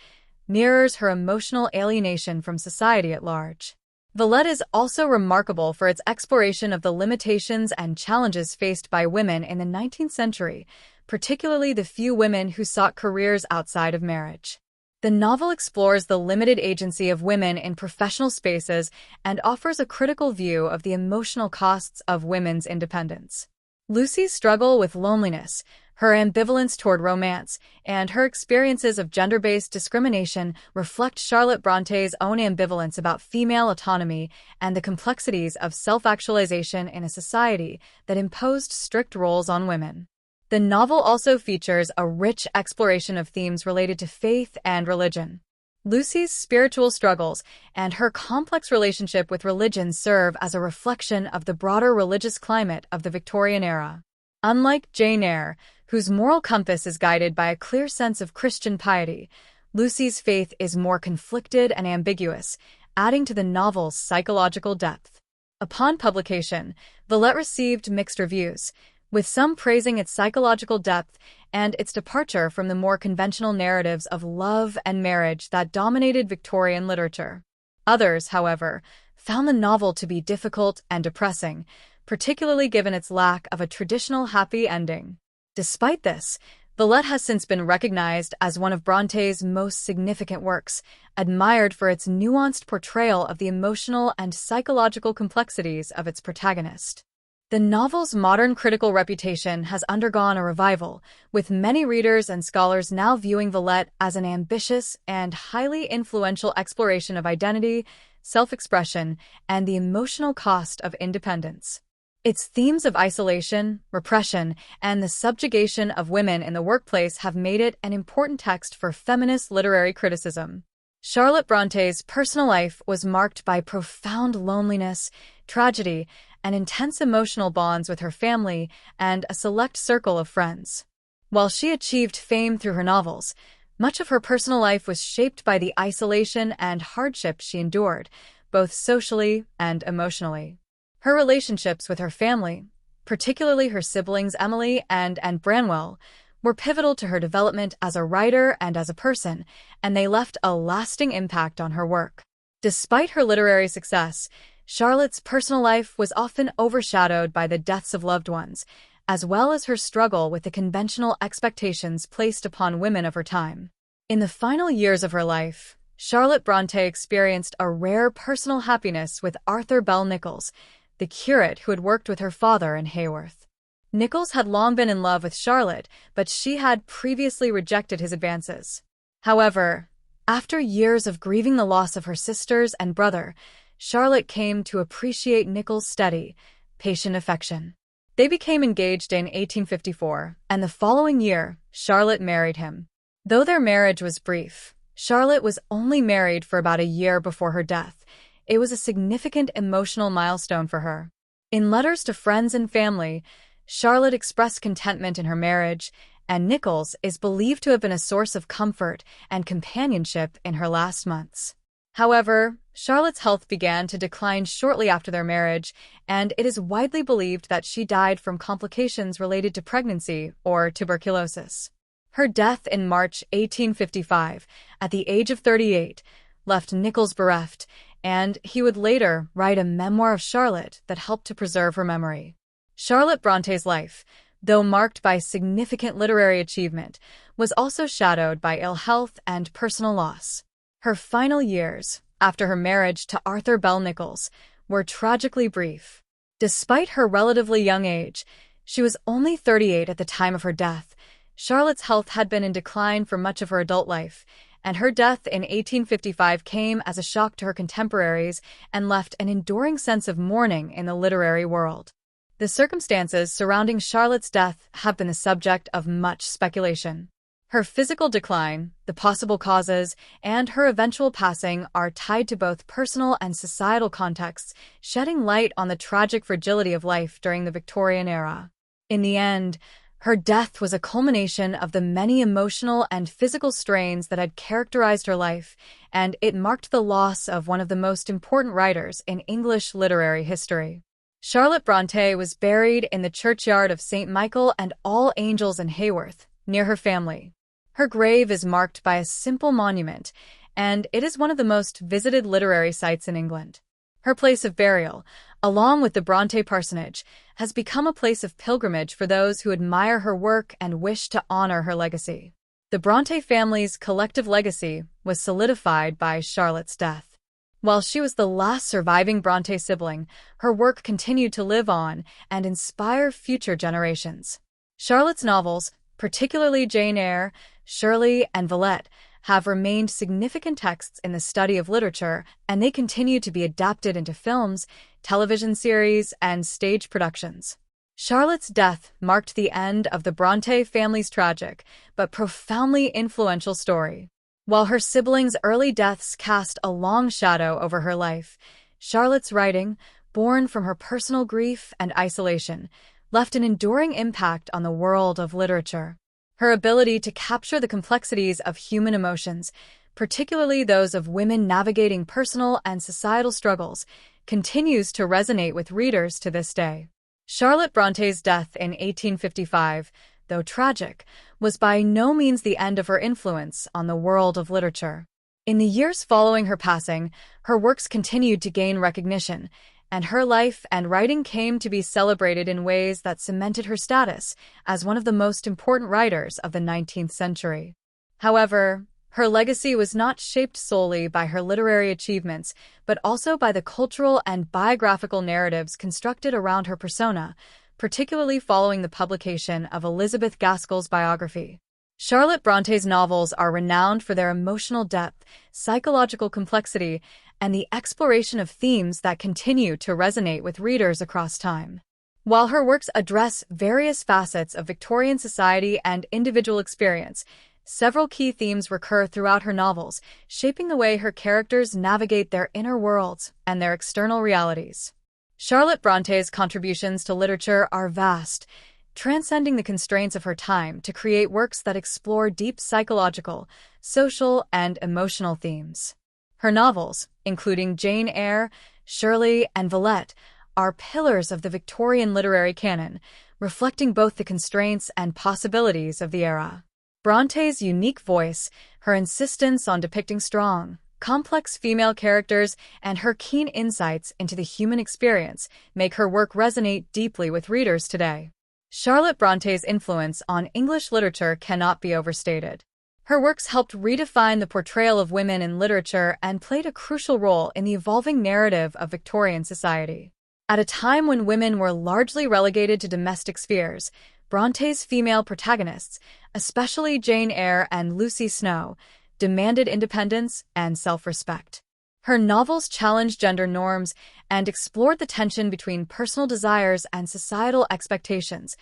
mirrors her emotional alienation from society at large. Villette is also remarkable for its exploration of the limitations and challenges faced by women in the 19th century, particularly the few women who sought careers outside of marriage. The novel explores the limited agency of women in professional spaces and offers a critical view of the emotional costs of women's independence. Lucy's struggle with loneliness, her ambivalence toward romance, and her experiences of gender-based discrimination reflect Charlotte Bronté's own ambivalence about female autonomy and the complexities of self-actualization in a society that imposed strict roles on women. The novel also features a rich exploration of themes related to faith and religion. Lucy's spiritual struggles and her complex relationship with religion serve as a reflection of the broader religious climate of the Victorian era. Unlike Jane Eyre, whose moral compass is guided by a clear sense of Christian piety, Lucy's faith is more conflicted and ambiguous, adding to the novel's psychological depth. Upon publication, Villette received mixed reviews, with some praising its psychological depth and its departure from the more conventional narratives of love and marriage that dominated Victorian literature. Others, however, found the novel to be difficult and depressing, particularly given its lack of a traditional happy ending. Despite this, Villette has since been recognized as one of Bronté's most significant works, admired for its nuanced portrayal of the emotional and psychological complexities of its protagonist. The novel's modern critical reputation has undergone a revival, with many readers and scholars now viewing Villette as an ambitious and highly influential exploration of identity, self-expression, and the emotional cost of independence. Its themes of isolation, repression, and the subjugation of women in the workplace have made it an important text for feminist literary criticism. Charlotte Bronté's personal life was marked by profound loneliness, tragedy, and intense emotional bonds with her family and a select circle of friends. While she achieved fame through her novels, much of her personal life was shaped by the isolation and hardship she endured, both socially and emotionally. Her relationships with her family, particularly her siblings Emily and Anne Branwell, were pivotal to her development as a writer and as a person, and they left a lasting impact on her work. Despite her literary success, Charlotte's personal life was often overshadowed by the deaths of loved ones, as well as her struggle with the conventional expectations placed upon women of her time. In the final years of her life, Charlotte Brontë experienced a rare personal happiness with Arthur Bell Nicholls, the curate who had worked with her father in Haworth. Nicholls had long been in love with Charlotte, but she had previously rejected his advances. However, after years of grieving the loss of her sisters and brother, Charlotte came to appreciate Nicholls' steady, patient affection. They became engaged in 1854, and the following year, Charlotte married him. Though their marriage was brief, Charlotte was only married for about a year before her death. It was a significant emotional milestone for her. In letters to friends and family, Charlotte expressed contentment in her marriage, and Nicholls is believed to have been a source of comfort and companionship in her last months. However, Charlotte's health began to decline shortly after their marriage, and it is widely believed that she died from complications related to pregnancy or tuberculosis. Her death in March 1855, at the age of 38, left Nicholls bereft, and he would later write a memoir of Charlotte that helped to preserve her memory. Charlotte Bronté's life, though marked by significant literary achievement, was also shadowed by ill health and personal loss. Her final years, after her marriage to Arthur Bell Nicholls, were tragically brief. Despite her relatively young age, she was only 38 at the time of her death. Charlotte's health had been in decline for much of her adult life, and her death in 1855 came as a shock to her contemporaries and left an enduring sense of mourning in the literary world. The circumstances surrounding Charlotte's death have been the subject of much speculation. Her physical decline, the possible causes, and her eventual passing are tied to both personal and societal contexts, shedding light on the tragic fragility of life during the Victorian era. In the end, her death was a culmination of the many emotional and physical strains that had characterized her life, and it marked the loss of one of the most important writers in English literary history. Charlotte Brontë was buried in the churchyard of St. Michael and All Angels in Haworth, near her family. Her grave is marked by a simple monument, and it is one of the most visited literary sites in England. Her place of burial, along with the Brontë parsonage, has become a place of pilgrimage for those who admire her work and wish to honor her legacy. The Brontë family's collective legacy was solidified by Charlotte's death. While she was the last surviving Brontë sibling, her work continued to live on and inspire future generations. Charlotte's novels, particularly Jane Eyre, Shirley, and Villette, have remained significant texts in the study of literature, and they continue to be adapted into films, television series, and stage productions. Charlotte's death marked the end of the Brontë family's tragic but profoundly influential story. While her siblings' early deaths cast a long shadow over her life, Charlotte's writing, born from her personal grief and isolation, left an enduring impact on the world of literature. Her ability to capture the complexities of human emotions, particularly those of women navigating personal and societal struggles, continues to resonate with readers to this day. Charlotte Bronté's death in 1855, though tragic, was by no means the end of her influence on the world of literature. In the years following her passing, her works continued to gain recognition, and her life and writing came to be celebrated in ways that cemented her status as one of the most important writers of the 19th century. However, her legacy was not shaped solely by her literary achievements, but also by the cultural and biographical narratives constructed around her persona, particularly following the publication of Elizabeth Gaskell's Biography. Charlotte Bronté's novels are renowned for their emotional depth, psychological complexity, and the exploration of themes that continue to resonate with readers across time. While her works address various facets of Victorian society and individual experience, several key themes recur throughout her novels, shaping the way her characters navigate their inner worlds and their external realities. Charlotte Bronté's contributions to literature are vast, transcending the constraints of her time to create works that explore deep psychological, social, and emotional themes. Her novels, including Jane Eyre, Shirley, and Villette, are pillars of the Victorian literary canon, reflecting both the constraints and possibilities of the era. Bronté's unique voice, her insistence on depicting strong, complex female characters, and her keen insights into the human experience make her work resonate deeply with readers today. Charlotte Bronté's influence on English literature cannot be overstated. Her works helped redefine the portrayal of women in literature and played a crucial role in the evolving narrative of Victorian society. At a time when women were largely relegated to domestic spheres, Bronté's female protagonists, especially Jane Eyre and Lucy Snowe, demanded independence and self-respect. Her novels challenged gender norms and explored the tension between personal desires and societal expectations,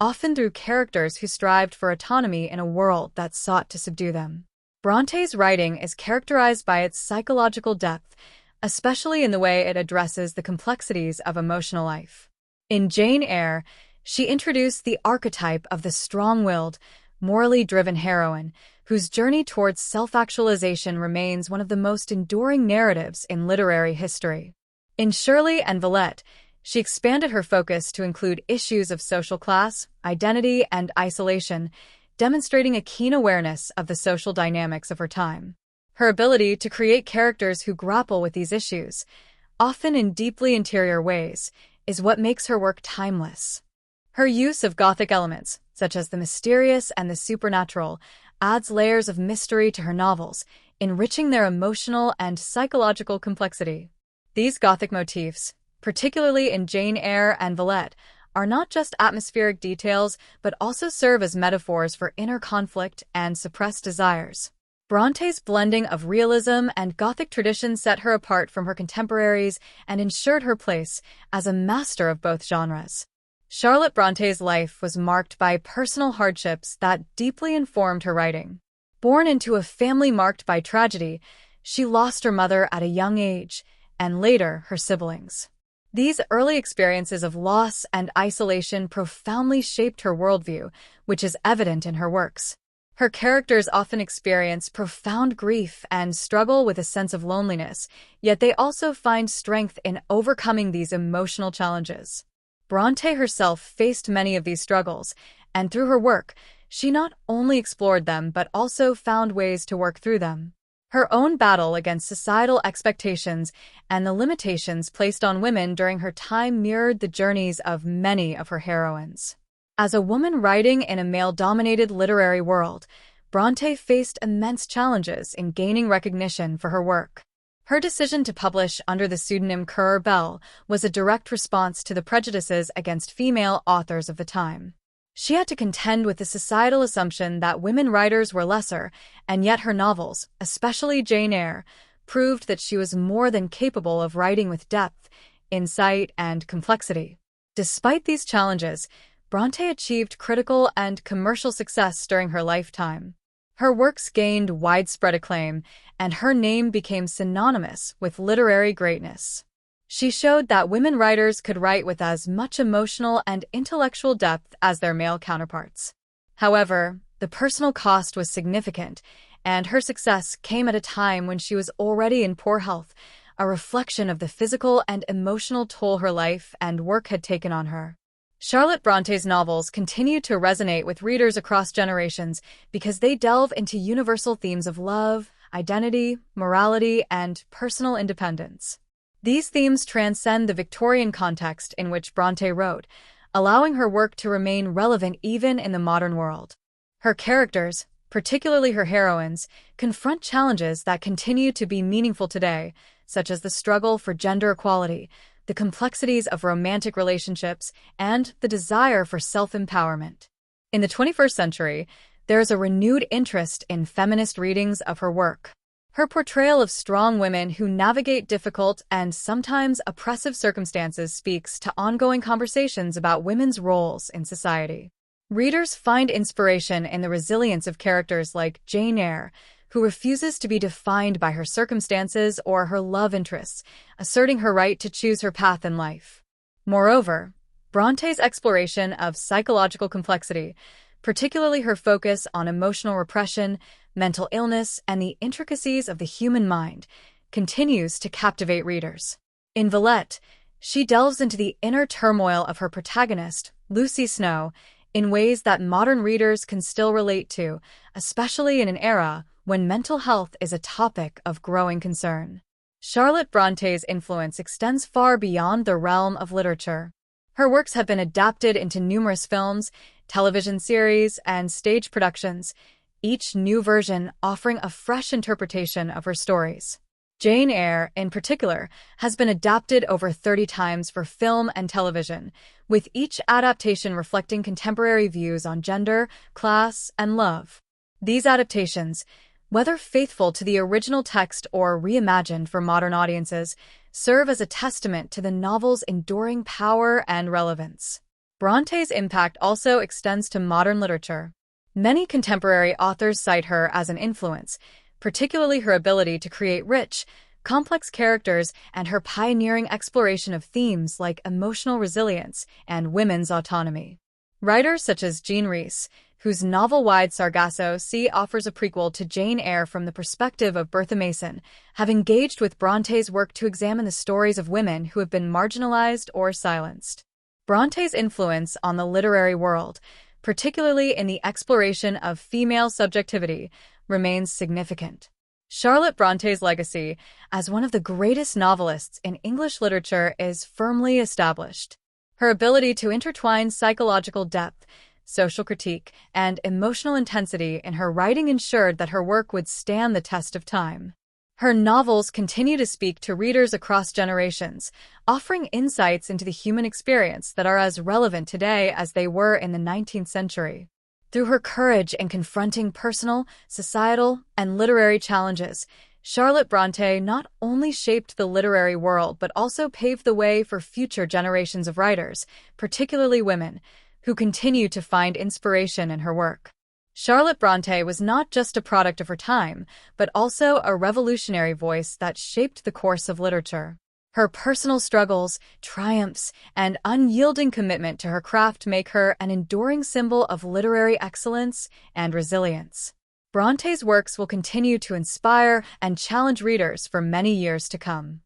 often through characters who strived for autonomy in a world that sought to subdue them. Bronté's writing is characterized by its psychological depth, especially in the way it addresses the complexities of emotional life. In Jane Eyre, she introduced the archetype of the strong-willed, morally driven heroine, whose journey towards self-actualization remains one of the most enduring narratives in literary history. In Shirley and Villette, she expanded her focus to include issues of social class, identity, and isolation, demonstrating a keen awareness of the social dynamics of her time. Her ability to create characters who grapple with these issues, often in deeply interior ways, is what makes her work timeless. Her use of Gothic elements, such as the mysterious and the supernatural, adds layers of mystery to her novels, enriching their emotional and psychological complexity. These Gothic motifs, particularly in Jane Eyre and Villette, are not just atmospheric details but also serve as metaphors for inner conflict and suppressed desires. Bronte's blending of realism and Gothic tradition set her apart from her contemporaries and ensured her place as a master of both genres. Charlotte Bronte's life was marked by personal hardships that deeply informed her writing. Born into a family marked by tragedy, she lost her mother at a young age, and later her siblings. These early experiences of loss and isolation profoundly shaped her worldview, which is evident in her works. Her characters often experience profound grief and struggle with a sense of loneliness, yet they also find strength in overcoming these emotional challenges. Brontë herself faced many of these struggles, and through her work, she not only explored them but also found ways to work through them. Her own battle against societal expectations and the limitations placed on women during her time mirrored the journeys of many of her heroines. As a woman writing in a male-dominated literary world, Brontë faced immense challenges in gaining recognition for her work. Her decision to publish under the pseudonym Currer Bell was a direct response to the prejudices against female authors of the time. She had to contend with the societal assumption that women writers were lesser, and yet her novels, especially Jane Eyre, proved that she was more than capable of writing with depth, insight, and complexity. Despite these challenges, Brontë achieved critical and commercial success during her lifetime. Her works gained widespread acclaim, and her name became synonymous with literary greatness. She showed that women writers could write with as much emotional and intellectual depth as their male counterparts. However, the personal cost was significant, and her success came at a time when she was already in poor health, a reflection of the physical and emotional toll her life and work had taken on her. Charlotte Bronte's novels continue to resonate with readers across generations because they delve into universal themes of love, identity, morality, and personal independence. These themes transcend the Victorian context in which Brontë wrote, allowing her work to remain relevant even in the modern world. Her characters, particularly her heroines, confront challenges that continue to be meaningful today, such as the struggle for gender equality, the complexities of romantic relationships, and the desire for self-empowerment. In the 21st century, there is a renewed interest in feminist readings of her work. Her portrayal of strong women who navigate difficult and sometimes oppressive circumstances speaks to ongoing conversations about women's roles in society. Readers find inspiration in the resilience of characters like Jane Eyre, who refuses to be defined by her circumstances or her love interests, asserting her right to choose her path in life. Moreover, Bronte's exploration of psychological complexity, particularly her focus on emotional repression, mental illness, and the intricacies of the human mind, continues to captivate readers. In Villette, she delves into the inner turmoil of her protagonist, Lucy Snow, in ways that modern readers can still relate to, especially in an era when mental health is a topic of growing concern. Charlotte Bronte's influence extends far beyond the realm of literature. Her works have been adapted into numerous films, television series, and stage productions, each new version offering a fresh interpretation of her stories. Jane Eyre, in particular, has been adapted over 30 times for film and television, with each adaptation reflecting contemporary views on gender, class, and love. These adaptations, whether faithful to the original text or reimagined for modern audiences, serve as a testament to the novel's enduring power and relevance. Bronte's impact also extends to modern literature. Many contemporary authors cite her as an influence, particularly her ability to create rich, complex characters and her pioneering exploration of themes like emotional resilience and women's autonomy. Writers such as Jean Rhys, whose novel Wide Sargasso Sea offers a prequel to Jane Eyre from the perspective of Bertha Mason, have engaged with Bronte's work to examine the stories of women who have been marginalized or silenced. Bronte's influence on the literary world, particularly in the exploration of female subjectivity, remains significant. Charlotte Bronte's legacy as one of the greatest novelists in English literature is firmly established. Her ability to intertwine psychological depth, social critique, and emotional intensity in her writing ensured that her work would stand the test of time. Her novels continue to speak to readers across generations, offering insights into the human experience that are as relevant today as they were in the 19th century. Through her courage in confronting personal, societal, and literary challenges, Charlotte Brontë not only shaped the literary world but also paved the way for future generations of writers, particularly women, who continue to find inspiration in her work. Charlotte Brontë was not just a product of her time, but also a revolutionary voice that shaped the course of literature. Her personal struggles, triumphs, and unyielding commitment to her craft make her an enduring symbol of literary excellence and resilience. Bronte's works will continue to inspire and challenge readers for many years to come.